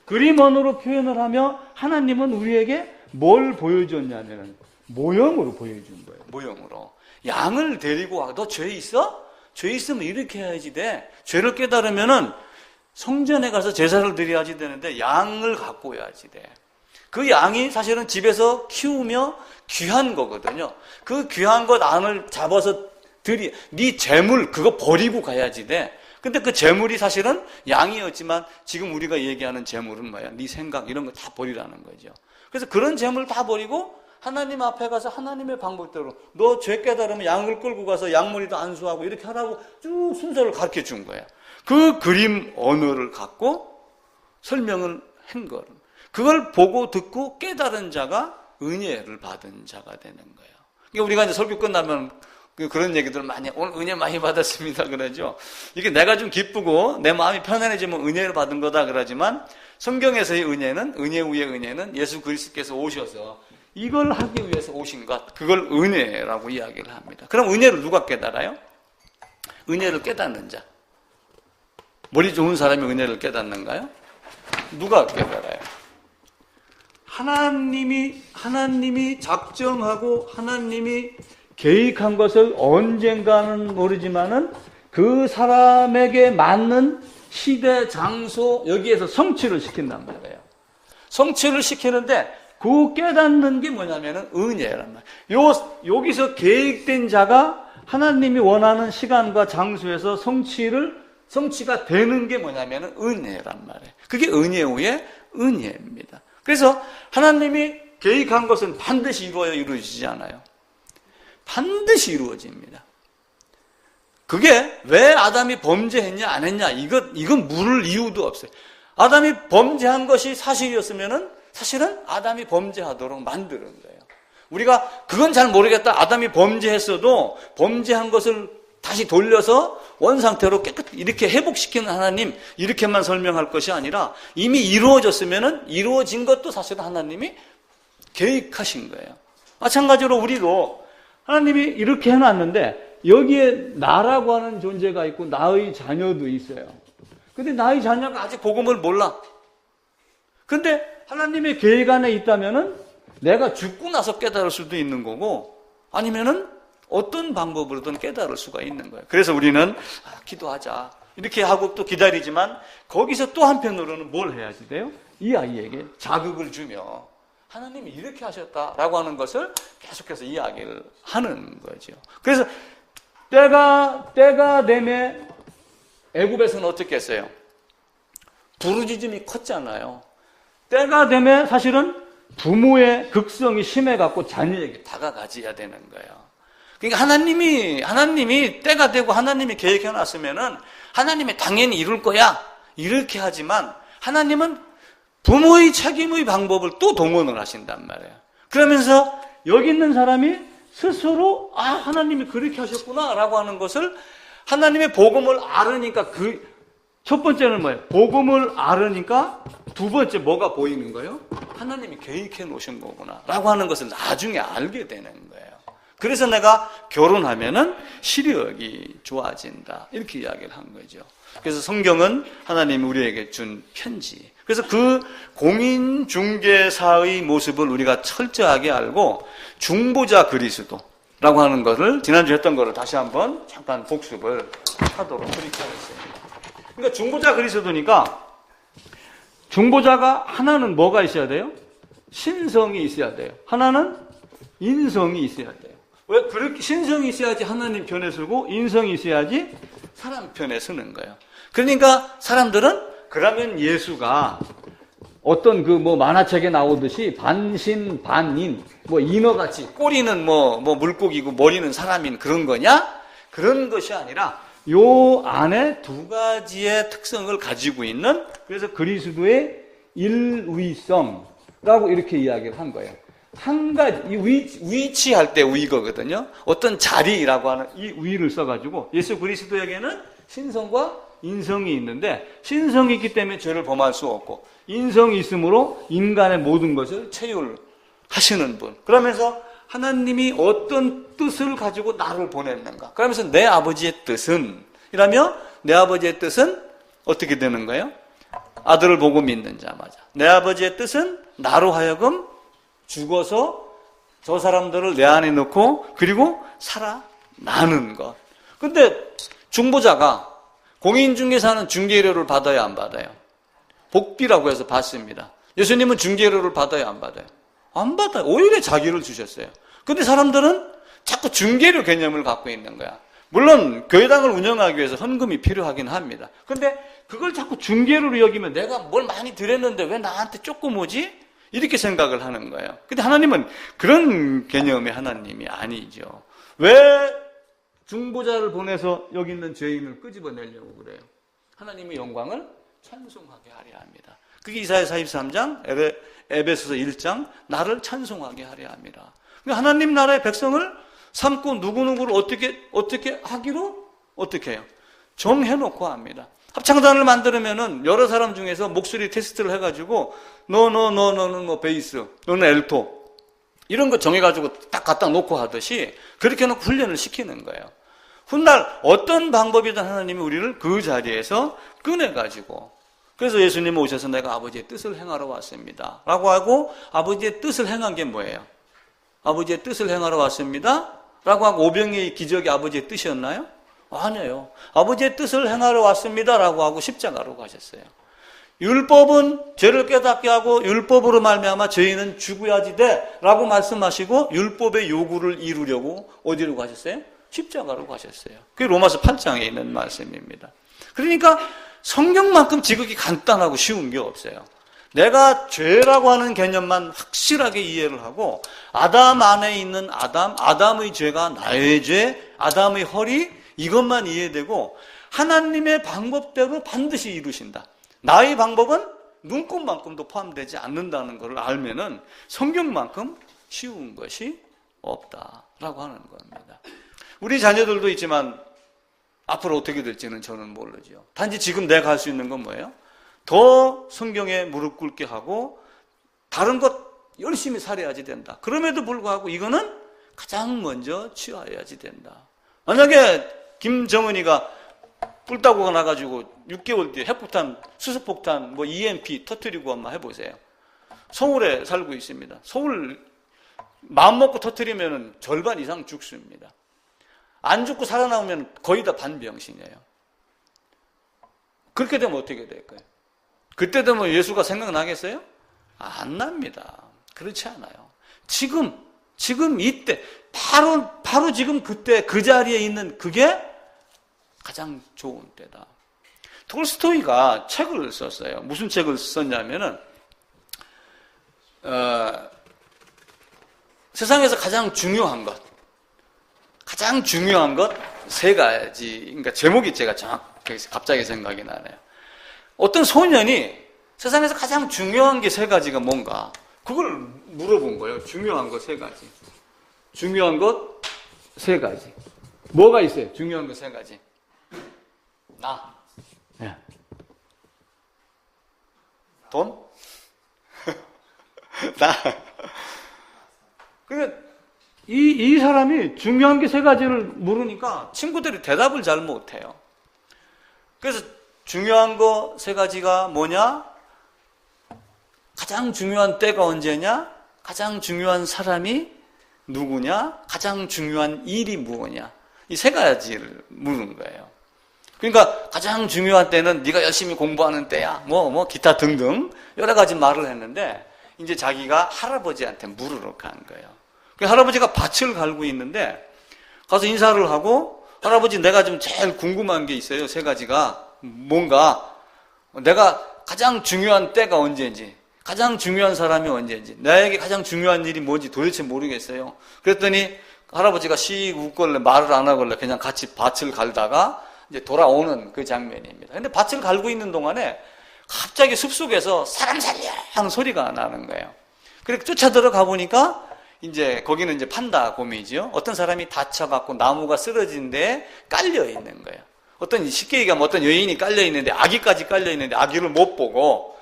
그림 언어로 표현을 하며 하나님은 우리에게 뭘 보여줬냐면 모형으로 보여준 거예요. 모형으로. 양을 데리고 와. 너 죄 있어? 죄 있으면 이렇게 해야지 돼. 죄를 깨달으면은 성전에 가서 제사를 드려야지 되는데 양을 갖고 와야지 돼. 그 양이 사실은 집에서 키우며 귀한 거거든요. 그 귀한 것 안을 잡아서 네 재물 그거 버리고 가야지 돼. 근데 그 재물이 사실은 양이었지만 지금 우리가 얘기하는 재물은 뭐야? 네 생각 이런 거 다 버리라는 거죠. 그래서 그런 재물 다 버리고 하나님 앞에 가서 하나님의 방법대로 너 죄 깨달으면 양을 끌고 가서 양머리도 안수하고 이렇게 하라고 쭉 순서를 가르쳐 준 거야. 그 그림 언어를 갖고 설명을 한 거예요. 그걸 보고 듣고 깨달은 자가 은혜를 받은 자가 되는 거예요. 그러니까 우리가 이제 설교 끝나면 그런 얘기들 많이, 오늘 은혜 많이 받았습니다. 그러죠. 이게 내가 좀 기쁘고 내 마음이 편안해지면 은혜를 받은 거다 그러지만 성경에서의 은혜는, 은혜 위의 은혜는 예수 그리스도께서 오셔서 이걸 하기 위해서 오신 것, 그걸 은혜라고 이야기를 합니다. 그럼 은혜를 누가 깨달아요? 은혜를 깨닫는 자. 머리 좋은 사람이 은혜를 깨닫는가요? 누가 깨달아요? 하나님이 작정하고 하나님이 계획한 것을 언젠가는 모르지만은 그 사람에게 맞는 시대, 장소, 여기에서 성취를 시킨단 말이에요. 성취를 시키는데 그 깨닫는 게 뭐냐면은 은혜란 말이에요. 여기서 계획된 자가 하나님이 원하는 시간과 장소에서 성취가 되는 게 뭐냐면은 은혜란 말이에요. 그게 은혜 후에 은혜입니다. 그래서 하나님이 계획한 것은 반드시 이루어지지 않아요. 반드시 이루어집니다. 그게 왜 아담이 범죄했냐 안 했냐 이건 물을 이유도 없어요. 아담이 범죄한 것이 사실이었으면은 사실은 아담이 범죄하도록 만드는 거예요. 우리가 그건 잘 모르겠다. 아담이 범죄했어도 범죄한 것을 다시 돌려서 원상태로 깨끗이 이렇게 회복시키는 하나님 이렇게만 설명할 것이 아니라 이미 이루어졌으면은 이루어진 것도 사실은 하나님이 계획하신 거예요. 마찬가지로 우리도 하나님이 이렇게 해놨는데 여기에 나라고 하는 존재가 있고 나의 자녀도 있어요. 근데 나의 자녀가 아직 복음을 몰라. 근데 하나님의 계획 안에 있다면은 내가 죽고 나서 깨달을 수도 있는 거고 아니면은 어떤 방법으로든 깨달을 수가 있는 거예요. 그래서 우리는 기도하자 이렇게 하고 또 기다리지만 거기서 또 한편으로는 뭘 해야지 돼요? 이 아이에게 자극을 주며 하나님이 이렇게 하셨다라고 하는 것을 계속해서 이야기를 하는 거죠. 그래서 때가 되면 애굽에서는 어떻게 했어요? 부르짖음이 컸잖아요. 때가 되면 사실은 부모의 극성이 심해갖고 자녀에게 다가가져야 되는 거예요. 그러니까 하나님이 때가 되고 하나님이 계획해놨으면은 하나님이 당연히 이룰 거야 이렇게 하지만 하나님은 부모의 책임의 방법을 또 동원을 하신단 말이에요. 그러면서 여기 있는 사람이 스스로 하나님이 그렇게 하셨구나 라고 하는 것을 하나님의 복음을 알으니까 첫 번째는 뭐예요? 복음을 알으니까 두 번째 뭐가 보이는 거예요? 하나님이 계획해 놓으신 거구나 라고 하는 것을 나중에 알게 되는 거예요. 그래서 내가 결혼하면은 시력이 좋아진다 이렇게 이야기를 한 거죠. 그래서 성경은 하나님이 우리에게 준 편지. 그래서 그 공인중개사의 모습을 우리가 철저하게 알고 중보자 그리스도라고 하는 것을 지난주에 했던 것을 다시 한번 잠깐 복습을 하도록 그렇게 하겠습니다. 그러니까 중보자 그리스도니까 중보자가 하나는 뭐가 있어야 돼요? 신성이 있어야 돼요. 하나는 인성이 있어야 돼요. 왜 그렇게 신성이 있어야지 하나님 편에 서고 인성이 있어야지 사람 편에 서는 거예요. 그러니까 사람들은 그러면 예수가 어떤 그 뭐 만화책에 나오듯이 반신 반인 뭐 인어같이 꼬리는 뭐 물고기고 머리는 사람인 그런 거냐? 그런 것이 아니라 요 안에 두 가지의 특성을 가지고 있는 그래서 그리스도의 일위성이라고 이렇게 이야기를 한 거예요. 한 가지 이 위치할 때 위거든요. 어떤 자리라고 하는 이 위를 써가지고 예수 그리스도에게는 신성과 인성이 있는데 신성이 있기 때문에 죄를 범할 수 없고 인성이 있으므로 인간의 모든 것을 체휼하시는 분. 그러면서 하나님이 어떤 뜻을 가지고 나를 보냈는가? 그러면서 내 아버지의 뜻은 이라며 내 아버지의 뜻은 어떻게 되는 거예요? 아들을 보고 믿는 자마자. 내 아버지의 뜻은 나로 하여금 죽어서 저 사람들을 내 안에 넣고 그리고 살아나는 것. 근데 중보자가 공인중개사는 중개료를 받아야 안 받아요? 복비라고 해서 받습니다. 예수님은 중개료를 받아야 안 받아요? 안 받아요. 오히려 자기를 주셨어요. 근데 사람들은 자꾸 중개료 개념을 갖고 있는 거야. 물론 교회당을 운영하기 위해서 헌금이 필요하긴 합니다. 근데 그걸 자꾸 중개료로 여기면 내가 뭘 많이 드렸는데 왜 나한테 조금 오지? 이렇게 생각을 하는 거예요. 근데 하나님은 그런 개념의 하나님이 아니죠. 왜 중보자를 보내서 여기 있는 죄인을 끄집어내려고 그래요? 하나님의 영광을 찬송하게 하려 합니다. 그게 이사야 43장, 에베소서 1장, 나를 찬송하게 하려 합니다. 하나님 나라의 백성을 삼고 누구누구를 어떻게 하기로? 어떻게 해요? 정해놓고 합니다. 합창단을 만들면은 여러 사람 중에서 목소리 테스트를 해가지고 너 베이스, 너는 엘토 이런 거 정해가지고 딱 갖다 놓고 하듯이 그렇게 해놓고 훈련을 시키는 거예요. 훗날 어떤 방법이든 하나님이 우리를 그 자리에서 꺼내가지고 그래서 예수님은 오셔서 내가 아버지의 뜻을 행하러 왔습니다 라고 하고 아버지의 뜻을 행한 게 뭐예요? 아버지의 뜻을 행하러 왔습니다 라고 하고 오병이의 기적이 아버지의 뜻이었나요? 아니에요. 아버지의 뜻을 행하러 왔습니다 라고 하고 십자가로 가셨어요. 율법은 죄를 깨닫게 하고 율법으로 말미암아 죄인은 죽어야지 돼 라고 말씀하시고 율법의 요구를 이루려고 어디로 가셨어요? 십자가로 가셨어요. 그게 로마서 8장에 있는 말씀입니다. 그러니까 성경만큼 지극히 간단하고 쉬운 게 없어요. 내가 죄라고 하는 개념만 확실하게 이해를 하고 아담 안에 있는 아담의 죄가 나의 죄, 아담의 허리 이것만 이해되고 하나님의 방법대로 반드시 이루신다. 나의 방법은 눈곱만큼도 포함되지 않는다는 것을 알면은 성경만큼 쉬운 것이 없다라고 하는 겁니다. 우리 자녀들도 있지만 앞으로 어떻게 될지는 저는 모르죠. 단지 지금 내가 할 수 있는 건 뭐예요? 더 성경에 무릎 꿇게 하고 다른 것 열심히 살아야지 된다. 그럼에도 불구하고 이거는 가장 먼저 취하여야지 된다. 만약에 김정은이가 뿔따구가 나가지고 6개월 뒤에 핵폭탄, 수소폭탄, EMP 터뜨리고 한번 해보세요. 서울에 살고 있습니다. 서울 마음먹고 터뜨리면 절반 이상 죽습니다. 안 죽고 살아나오면 거의 다 반병신이에요. 그렇게 되면 어떻게 될까요? 그때 되면 예수가 생각나겠어요? 안 납니다. 그렇지 않아요. 지금 이때, 바로 지금 그때 그 자리에 있는 그게 가장 좋은 때다. 톨스토이가 책을 썼어요. 무슨 책을 썼냐면은, 세상에서 가장 중요한 것 세 가지. 그러니까 제목이 제가 정확하게 갑자기 생각이 나네요. 어떤 소년이 세상에서 가장 중요한 게 세 가지가 뭔가 그걸 물어본 거예요. 중요한 것 세 가지. 중요한 것 세 가지. 뭐가 있어요? 중요한 것 세 가지. 나. 네. 돈? 나. 그러니까 이 사람이 중요한 게 세 가지를 물으니까 친구들이 대답을 잘 못해요. 그래서 중요한 거 세 가지가 뭐냐? 가장 중요한 때가 언제냐? 가장 중요한 사람이 누구냐? 가장 중요한 일이 무엇이냐? 이 세 가지를 물은 거예요. 그러니까 가장 중요한 때는 네가 열심히 공부하는 때야. 뭐 기타 등등 여러 가지 말을 했는데 이제 자기가 할아버지한테 물으러 간 거예요. 그 할아버지가 밭을 갈고 있는데 가서 인사를 하고 할아버지 내가 좀 제일 궁금한 게 있어요. 세 가지가 뭔가 내가 가장 중요한 때가 언제인지 가장 중요한 사람이 언제인지 나에게 가장 중요한 일이 뭔지 도대체 모르겠어요. 그랬더니 할아버지가 씩 웃걸래 말을 안 하걸래 그냥 같이 밭을 갈다가 이제 돌아오는 그 장면입니다. 근데 밭을 갈고 있는 동안에 갑자기 숲속에서 사람 살려 하는 소리가 나는 거예요. 그렇게 쫓아 들어가 보니까 이제 거기는 이제 판다 곰이지요. 어떤 사람이 다쳐갖고 나무가 쓰러진 데에 깔려 있는 거예요. 어떤 쉽게 얘기하면 어떤 여인이 깔려 있는데 아기까지 깔려 있는데 아기를 못 보고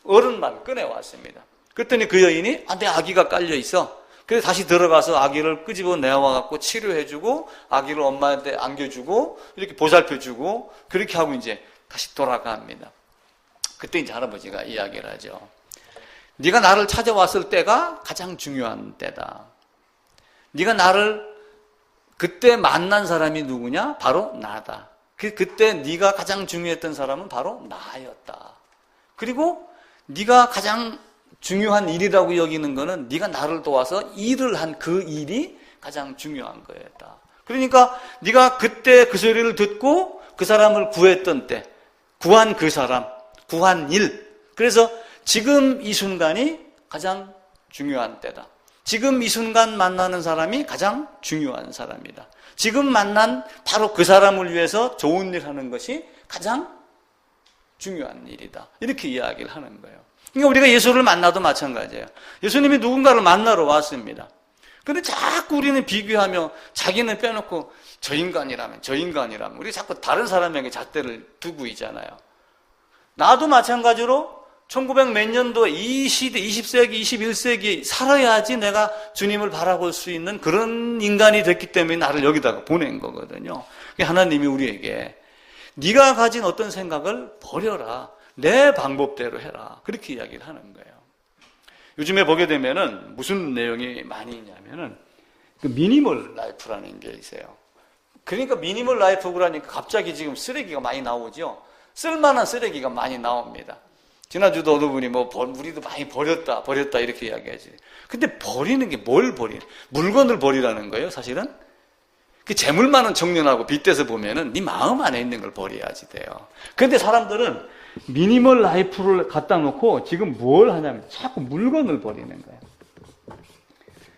어른만 꺼내왔습니다. 그랬더니 그 여인이 내 아기가 깔려 있어. 그래서 다시 들어가서 아기를 끄집어 내와갖고 치료해주고 아기를 엄마한테 안겨주고 이렇게 보살펴주고 그렇게 하고 이제 다시 돌아갑니다. 그때 이제 할아버지가 이야기를 하죠. 네가 나를 찾아왔을 때가 가장 중요한 때다. 네가 나를 그때 만난 사람이 누구냐? 바로 나다. 그때 네가 가장 중요했던 사람은 바로 나였다. 그리고 네가 가장 중요한 일이라고 여기는 거는 네가 나를 도와서 일을 한 그 일이 가장 중요한 거였다. 그러니까 네가 그때 그 소리를 듣고 그 사람을 구했던 때, 구한 그 사람, 구한 일. 그래서 지금 이 순간이 가장 중요한 때다. 지금 이 순간 만나는 사람이 가장 중요한 사람이다. 지금 만난 바로 그 사람을 위해서 좋은 일 하는 것이 가장 중요한 일이다. 이렇게 이야기를 하는 거예요. 그러니까 우리가 예수를 만나도 마찬가지예요. 예수님이 누군가를 만나러 왔습니다. 그런데 자꾸 우리는 비교하며 자기는 빼놓고 저 인간이라면 우리 자꾸 다른 사람에게 잣대를 두고 있잖아요. 나도 마찬가지로 1900 몇 년도 이 시대 20세기 21세기 살아야지 내가 주님을 바라볼 수 있는 그런 인간이 됐기 때문에 나를 여기다가 보낸 거거든요. 하나님이 우리에게 네가 가진 어떤 생각을 버려라. 내 방법대로 해라. 그렇게 이야기를 하는 거예요. 요즘에 보게 되면은 무슨 내용이 많이 있냐면은 그 미니멀 라이프라는 게 있어요. 그러니까 미니멀 라이프라니까 갑자기 지금 쓰레기가 많이 나오죠. 쓸만한 쓰레기가 많이 나옵니다. 지난주도 어느 분이 우리도 많이 버렸다 이렇게 이야기하지. 근데 버리는 게 뭘 물건을 버리라는 거예요, 사실은? 그 재물만은 정련하고 빗대서 보면은 네 마음 안에 있는 걸 버려야지 돼요. 그런데 사람들은 미니멀 라이프를 갖다 놓고 지금 뭘 하냐면 자꾸 물건을 버리는 거예요.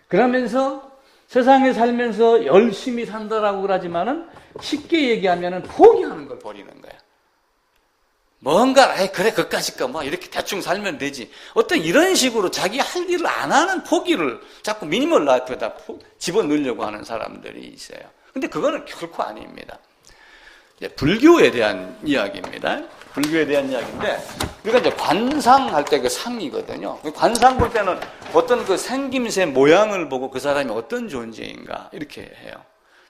그러면서 세상에 살면서 열심히 산다라고 그러지만은 쉽게 얘기하면은 포기하는 걸 버리는 거예요. 뭔가 그래 그까짓 거 이렇게 대충 살면 되지. 어떤 이런 식으로 자기 할 일을 안 하는 포기를 자꾸 미니멀 라이프에다 집어넣으려고 하는 사람들이 있어요. 근데 그거는 결코 아닙니다. 불교에 대한 이야기입니다. 불교에 대한 이야기인데 우리가 이제 관상할 때 그 상이거든요. 관상 볼 때는 어떤 그 생김새 모양을 보고 그 사람이 어떤 존재인가 이렇게 해요.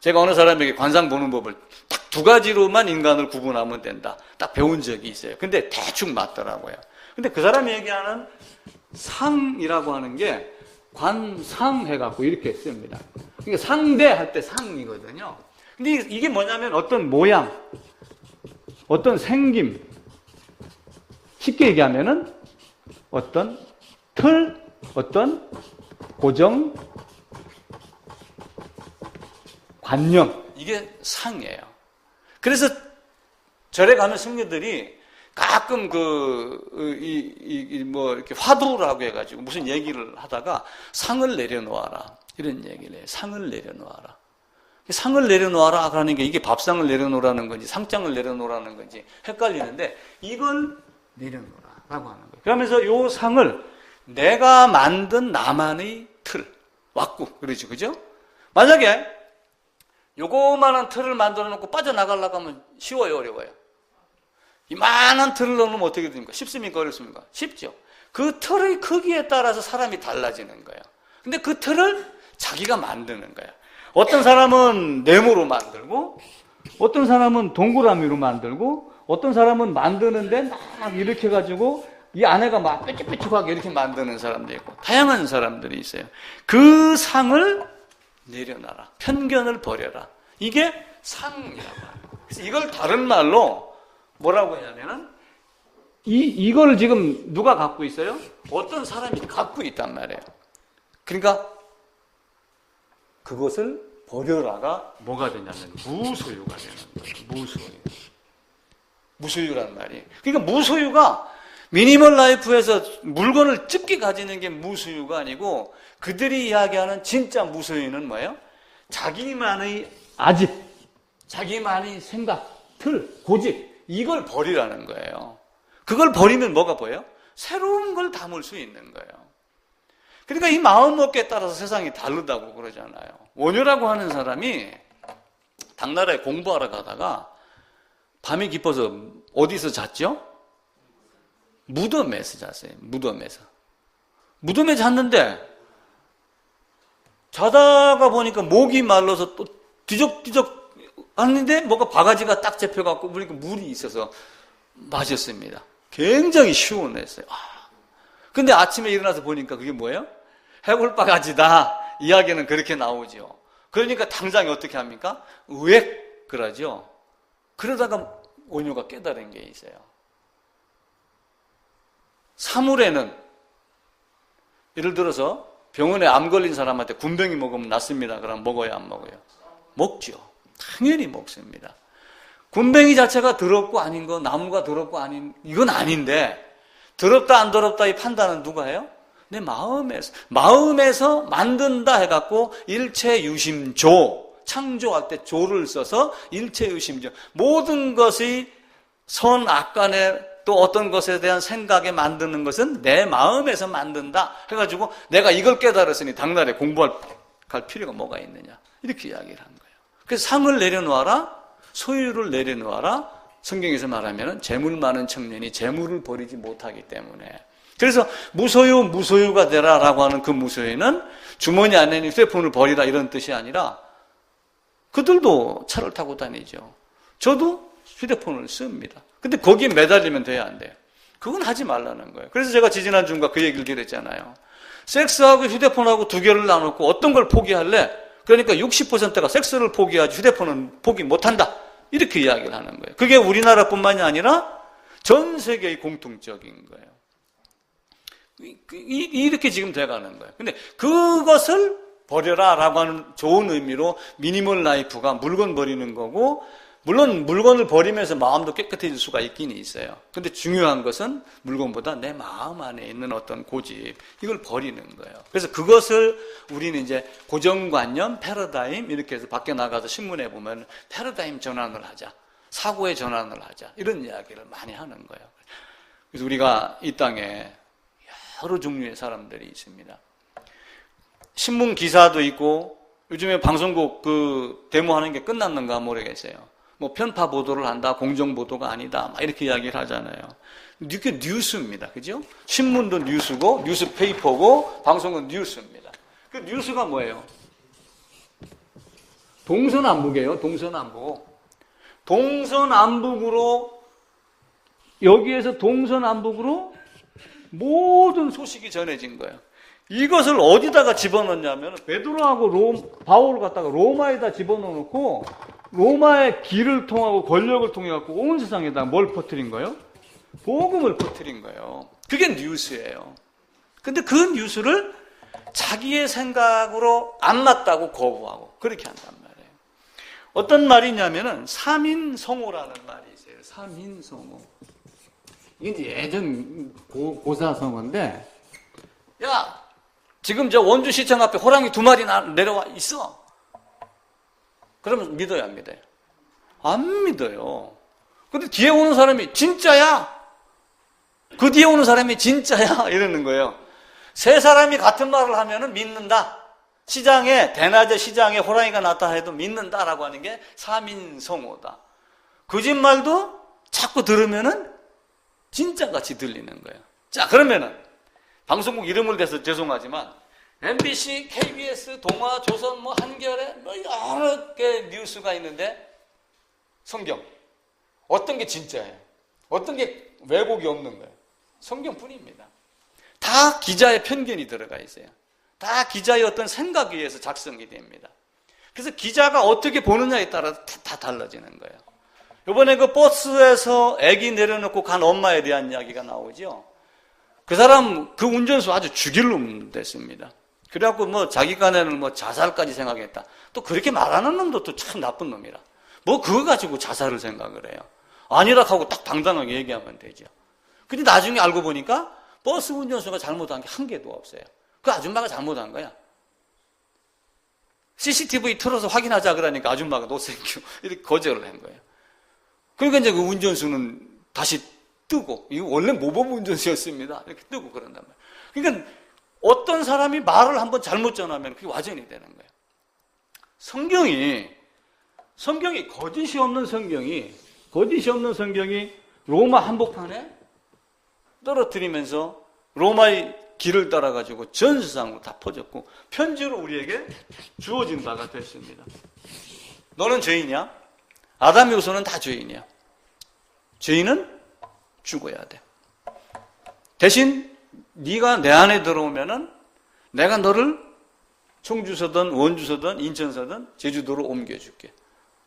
제가 어느 사람에게 관상 보는 법을 딱 두 가지로만 인간을 구분하면 된다. 딱 배운 적이 있어요. 근데 대충 맞더라고요. 근데 그 사람이 얘기하는 상이라고 하는 게 관상해갖고 이렇게 씁니다. 그러니까 상대할 때 상이거든요. 근데 이게 뭐냐면 어떤 모양, 어떤 생김, 쉽게 얘기하면은 어떤 틀, 어떤 고정, 관념, 이게 상이에요. 그래서 절에 가면 승려들이 가끔 이렇게 화두라고 해가지고 무슨 얘기를 하다가 상을 내려놓아라. 이런 얘기를 해요. 상을 내려놓아라. 상을 내려놓아라 그러는 게 이게 밥상을 내려놓으라는 건지 상장을 내려놓으라는 건지 헷갈리는데 이걸 내려놓으라라고 하는 거예요. 그러면서 요 상을 내가 만든 나만의 틀, 왁구, 그러죠. 그죠? 만약에 요거만한 틀을 만들어 놓고 빠져나가려고 하면 쉬워요, 어려워요? 이만한 틀을 넣으면 어떻게 됩니까? 쉽습니까? 어렵습니까? 쉽죠. 그 틀의 크기에 따라서 사람이 달라지는 거예요. 근데 그 틀을 자기가 만드는 거예요. 어떤 사람은 네모로 만들고, 어떤 사람은 동그라미로 만들고, 어떤 사람은 만드는데 막 이렇게 해가지고 이 안에가 막 뾰족뾰족하게 이렇게 만드는 사람도 있고, 다양한 사람들이 있어요. 그 상을 내려놔라. 편견을 버려라. 이게 상이라고 해요. 그래서 이걸 다른 말로 뭐라고 하냐면은, 이걸 지금 누가 갖고 있어요? 어떤 사람이 갖고 있단 말이에요. 그러니까 그것을 버려라가 뭐가 되냐면 무소유가 되는 거예요. 무소유. 무소유란 말이에요. 그러니까 무소유가 미니멀 라이프에서 물건을 적게 가지는 게 무소유가 아니고, 그들이 이야기하는 진짜 무소유는 뭐예요? 자기만의 아집, 자기만의 생각, 틀, 고집, 이걸 버리라는 거예요. 그걸 버리면 뭐가 보여요? 새로운 걸 담을 수 있는 거예요. 그러니까 이 마음먹기에 따라서 세상이 다르다고 그러잖아요. 원효라고 하는 사람이 당나라에 공부하러 가다가 밤이 깊어서 어디서 잤죠? 무덤에서 잤어요. 무덤에 잤는데 자다가 보니까 목이 말라서 또 뒤적뒤적 하는데 뭐가 바가지가 딱 잡혀갖고 그러니까 물이 있어서 마셨습니다. 굉장히 시원했어요. 근데 아침에 일어나서 보니까 그게 뭐예요? 해골바가지다. 이야기는 그렇게 나오죠. 그러니까 당장 어떻게 합니까? 으액 그러죠. 그러다가 원효가 깨달은 게 있어요. 사물에는 예를 들어서 병원에 암 걸린 사람한테 군뱅이 먹으면 낫습니다. 그럼 먹어요, 안 먹어요? 먹죠. 당연히 먹습니다. 군뱅이 자체가 더럽고 아닌 거, 나무가 더럽고 아닌, 이건 아닌데, 더럽다 안 더럽다 이 판단은 누가 해요? 내 마음에서 만든다 해갖고 일체유심조, 창조할 때 조를 써서 일체유심조, 모든 것이 선, 악간에 또 어떤 것에 대한 생각에 만드는 것은 내 마음에서 만든다 해가지고 내가 이걸 깨달았으니 당나라에 공부할 필요가 뭐가 있느냐, 이렇게 이야기를 한 거예요. 그래서 상을 내려놓아라, 소유를 내려놓아라. 성경에서 말하면 재물 많은 청년이 재물을 버리지 못하기 때문에, 그래서 무소유가 되라라고 하는 그 무소유는 주머니 안에 있는 휴대폰을 버리라 이런 뜻이 아니라, 그들도 차를 타고 다니죠. 저도 휴대폰을 씁니다. 근데 거기에 매달리면 돼야 안 돼요. 그건 하지 말라는 거예요. 그래서 제가 지지난주인가 그 얘기를 드렸잖아요. 섹스하고 휴대폰하고 두 개를 나눴고 어떤 걸 포기할래? 그러니까 60%가 섹스를 포기하지 휴대폰은 포기 못한다. 이렇게 이야기를 하는 거예요. 그게 우리나라뿐만이 아니라 전 세계의 공통적인 거예요. 이렇게 지금 돼가는 거예요. 근데 그것을 버려라라고 하는 좋은 의미로 미니멀 라이프가 물건 버리는 거고, 물론 물건을 버리면서 마음도 깨끗해질 수가 있긴 있어요. 근데 중요한 것은 물건보다 내 마음 안에 있는 어떤 고집, 이걸 버리는 거예요. 그래서 그것을 우리는 이제 고정관념, 패러다임 이렇게 해서 밖에 나가서 신문에 보면 패러다임 전환을 하자, 사고의 전환을 하자, 이런 이야기를 많이 하는 거예요. 그래서 우리가 이 땅에 여러 종류의 사람들이 있습니다. 신문 기사도 있고, 요즘에 방송국 그 데모하는 게 끝났는가 모르겠어요. 뭐 편파 보도를 한다, 공정 보도가 아니다, 막 이렇게 이야기를 하잖아요. 이게 뉴스입니다, 그죠? 신문도 뉴스고, 뉴스페이퍼고, 방송은 뉴스입니다. 그 뉴스가 뭐예요? 동서남북이에요. 동서남북. 동서남북으로, 여기에서 동서남북으로 모든 소식이 전해진 거예요. 이것을 어디다가 집어넣냐면 베드로하고 바울을 갖다가 로마에다 집어넣고 로마의 길을 통하고 권력을 통해 갖고 온 세상에다 뭘 퍼뜨린 거예요? 복음을 퍼뜨린 거예요. 그게 뉴스예요. 근데 그 뉴스를 자기의 생각으로 안 맞다고 거부하고 그렇게 한단 말이에요. 어떤 말이냐면은 삼인성호라는 말이 있어요. 삼인성호. 이게 이제 예전 고사성어인데, 야, 지금 저 원주시청 앞에 호랑이 2마리 내려와 있어. 그러면 믿어요, 안 믿어요? 안 믿어요. 근데 뒤에 오는 사람이 진짜야. 그 뒤에 오는 사람이 진짜야. 이러는 거예요. 세 사람이 같은 말을 하면은 믿는다. 대낮에 시장에 호랑이가 나타나 해도 믿는다라고 하는 게 삼인성호다. 거짓말도 자꾸 들으면은 진짜같이 들리는 거예요. 자, 그러면은 방송국 이름을 대서 죄송하지만 MBC, KBS, 동아, 조선, 한겨레 여러 개 뉴스가 있는데 성경 어떤 게 진짜예요? 어떤 게 왜곡이 없는 거예요? 성경뿐입니다. 다 기자의 편견이 들어가 있어요. 다 기자의 어떤 생각에 의해서 작성이 됩니다. 그래서 기자가 어떻게 보느냐에 따라 다 달라지는 거예요. 이번에 그 버스에서 아기 내려놓고 간 엄마에 대한 이야기가 나오죠. 그 사람, 그 운전수 아주 죽일 놈 됐습니다. 그래갖고 자기간에는 자살까지 생각했다. 또 그렇게 말하는 놈도 또 참 나쁜 놈이라. 그거 가지고 자살을 생각을 해요. 아니라 하고 딱 당당하게 얘기하면 되죠. 근데 나중에 알고 보니까 버스 운전수가 잘못한 게 한 개도 없어요. 그 아줌마가 잘못한 거야. CCTV 틀어서 확인하자 그러니까 아줌마가 노생큐 이렇게 거절을 한 거예요. 그러니까 이제 그 운전수는 다시 뜨고, 이거 원래 모범 운전수였습니다. 이렇게 뜨고 그런단 말이에요. 그러니까 어떤 사람이 말을 한번 잘못 전하면 그게 와전이 되는 거예요. 성경이 거짓이 없는 성경이 로마 한복판에 떨어뜨리면서 로마의 길을 따라가지고 전 세상으로 다 퍼졌고 편지로 우리에게 주어진 바가 됐습니다. 너는 죄인이야? 아담의 후손은 다 죄인이야. 죄인은 죽어야 돼. 대신 네가 내 안에 들어오면은 내가 너를 청주서든 원주서든 인천서든 제주도로 옮겨줄게.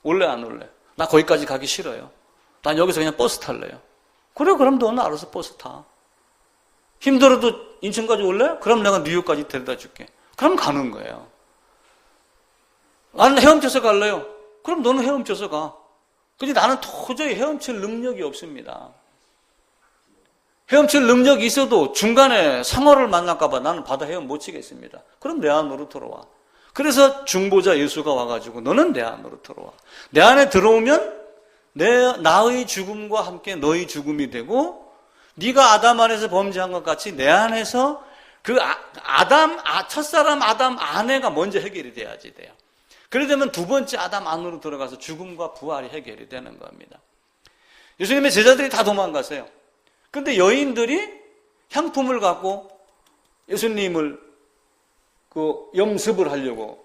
올래 안 올래? 나 거기까지 가기 싫어요. 난 여기서 그냥 버스 탈래요. 그래, 그럼 너는 알아서 버스 타. 힘들어도 인천까지 올래? 그럼 내가 뉴욕까지 데려다 줄게. 그럼 가는 거예요. 나는 헤엄쳐서 갈래요. 그럼 너는 헤엄쳐서 가. 근데 나는 도저히 헤엄칠 능력이 없습니다. 헤엄칠 능력이 있어도 중간에 상어를 만날까봐 나는 바다 헤엄 못 치겠습니다. 그럼 내 안으로 들어와. 그래서 중보자 예수가 와가지고 너는 내 안으로 들어와. 내 안에 들어오면 나의 죽음과 함께 너의 죽음이 되고 네가 아담 안에서 범죄한 것 같이 내 안에서 그 첫사람 아담 아내가 먼저 해결이 돼야지 돼요. 그래 되면 두 번째 아담 안으로 들어가서 죽음과 부활이 해결이 되는 겁니다. 예수님의 제자들이 다 도망갔어요. 근데 여인들이 향품을 갖고 예수님을 염습을 하려고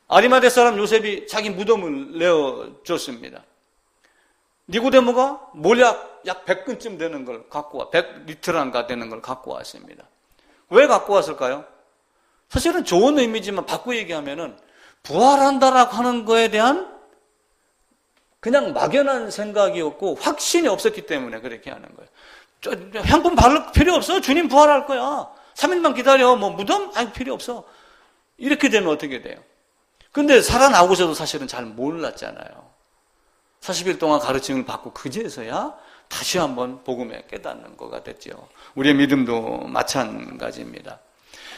아리마대 사람 요셉이 자기 무덤을 내어줬습니다. 니고데모가 몰약 약 100근쯤 되는 걸 갖고 100리터란가 되는 걸 갖고 왔습니다. 왜 갖고 왔을까요? 사실은 좋은 의미지만 바꿔 얘기하면은 부활한다라고 하는 거에 대한 그냥 막연한 생각이었고 확신이 없었기 때문에 그렇게 하는 거예요. 향품 바를 필요 없어. 주님 부활할 거야. 3일만 기다려. 무덤? 아니, 필요 없어. 이렇게 되면 어떻게 돼요? 근데 살아나오고서도 사실은 잘 몰랐잖아요. 40일 동안 가르침을 받고 그제서야 다시 한번 복음에 깨닫는 거가 됐죠. 우리의 믿음도 마찬가지입니다.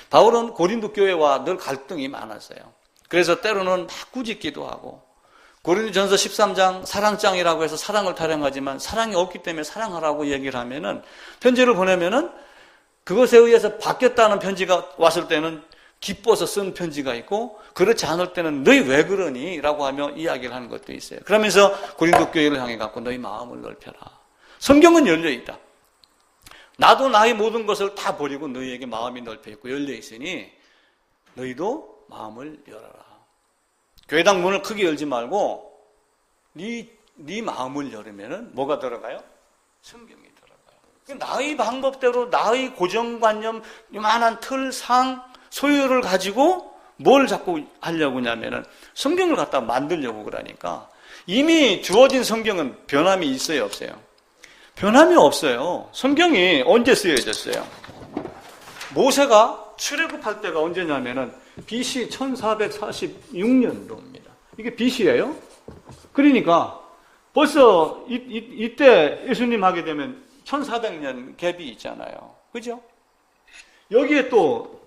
바울은 고린도 교회와 늘 갈등이 많았어요. 그래서 때로는 막 꾸짖기도 하고 고린도전서 13장 사랑장이라고 해서 사랑을 타령하지만 사랑이 없기 때문에 사랑하라고 얘기를 하면은 편지를 보내면은 그것에 의해서 바뀌었다는 편지가 왔을 때는 기뻐서 쓴 편지가 있고 그렇지 않을 때는 너희 왜 그러니? 라고 하며 이야기를 하는 것도 있어요. 그러면서 고린도 교회를 향해 갖고 너희 마음을 넓혀라. 성경은 열려있다. 나도 나의 모든 것을 다 버리고 너희에게 마음이 넓혀있고 열려있으니 너희도 마음을 열어라. 교회당 문을 크게 열지 말고 네 마음을 열으면은 뭐가 들어가요? 성경이 들어가요. 나의 방법대로 나의 고정관념 요만한 틀상 소유를 가지고 뭘 자꾸 하려고 하냐면은 성경을 갖다 만들려고 그러니까 이미 주어진 성경은 변함이 있어요, 없어요? 변함이 없어요. 성경이 언제 쓰여졌어요? 모세가 출애굽할 때가 언제냐면은 BC 1446년도입니다. 이게 BC예요. 그러니까 벌써 이때 예수님 하게 되면 1400년 갭이 있잖아요. 그죠? 여기에 또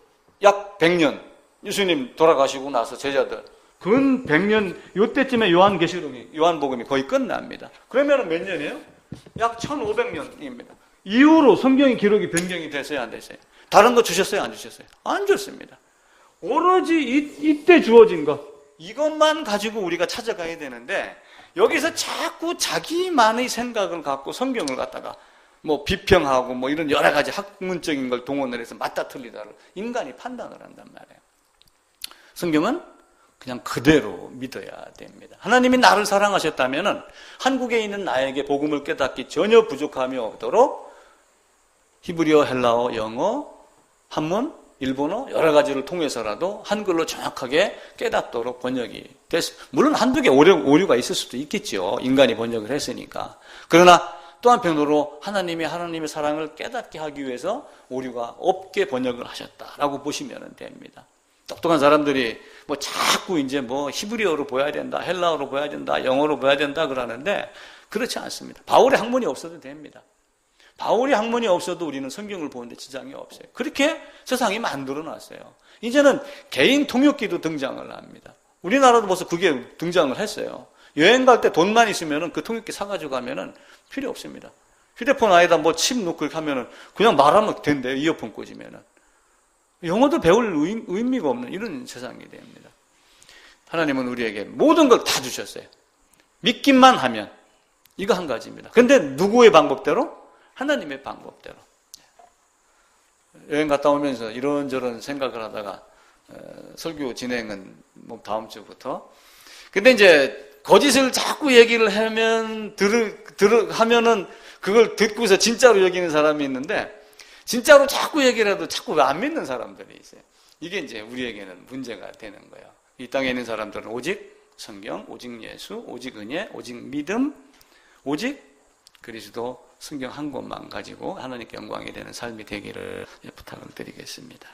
약 100년 예수님 돌아가시고 나서 제자들 근 100년 요때쯤에 요한복음이 거의 끝납니다. 그러면 몇 년이에요? 약 1500년입니다. 이후로 성경의 기록이 변경이 됐어요, 안 됐어요? 다른 거 주셨어요, 안 주셨어요? 안 줬습니다. 오로지 이때 주어진 것 이것만 가지고 우리가 찾아가야 되는데 여기서 자꾸 자기만의 생각을 갖고 성경을 갖다가 뭐 비평하고 뭐 이런 여러 가지 학문적인 걸 동원을 해서 맞다 틀리다를 인간이 판단을 한단 말이에요. 성경은 그냥 그대로 믿어야 됩니다. 하나님이 나를 사랑하셨다면은 한국에 있는 나에게 복음을 깨닫기 전혀 부족함이 없도록 히브리어, 헬라어, 영어, 한문, 일본어 여러 가지를 통해서라도 한글로 정확하게 깨닫도록 번역이 됐습니다. 물론 한두 개 오류가 있을 수도 있겠죠. 인간이 번역을 했으니까. 그러나 또 한편으로 하나님의 사랑을 깨닫게 하기 위해서 오류가 없게 번역을 하셨다라고 보시면 됩니다. 똑똑한 사람들이 뭐 자꾸 이제 뭐 히브리어로 보여야 된다, 헬라어로 보여야 된다, 영어로 보여야 된다 그러는데 그렇지 않습니다. 바울의 학문이 없어도 됩니다. 바울의 학문이 없어도 우리는 성경을 보는데 지장이 없어요. 그렇게 세상이 만들어놨어요. 이제는 개인 통역기도 등장을 합니다. 우리나라도 벌써 그게 등장을 했어요. 여행 갈 때 돈만 있으면 그 통역기 사가지고 가면은 필요 없습니다. 휴대폰 안에다 뭐 칩 넣고 이렇게 하면은 그냥 말하면 된대요. 이어폰 꽂으면은. 영어도 배울 의미가 없는 이런 세상이 됩니다. 하나님은 우리에게 모든 걸 다 주셨어요. 믿기만 하면. 이거 한 가지입니다. 근데 누구의 방법대로? 하나님의 방법대로. 여행 갔다 오면서 이런저런 생각을 하다가 설교 진행은 뭐 다음 주부터. 근데 이제 거짓을 자꾸 얘기를 하면은 그걸 듣고서 진짜로 여기는 사람이 있는데 진짜로 자꾸 얘기를 해도 자꾸 안 믿는 사람들이 있어요. 이게 이제 우리에게는 문제가 되는 거예요. 이 땅에 있는 사람들은 오직 성경, 오직 예수, 오직 은혜, 오직 믿음, 오직 그리스도 성경 한 권만 가지고 하나님께 영광이 되는 삶이 되기를 부탁을 드리겠습니다.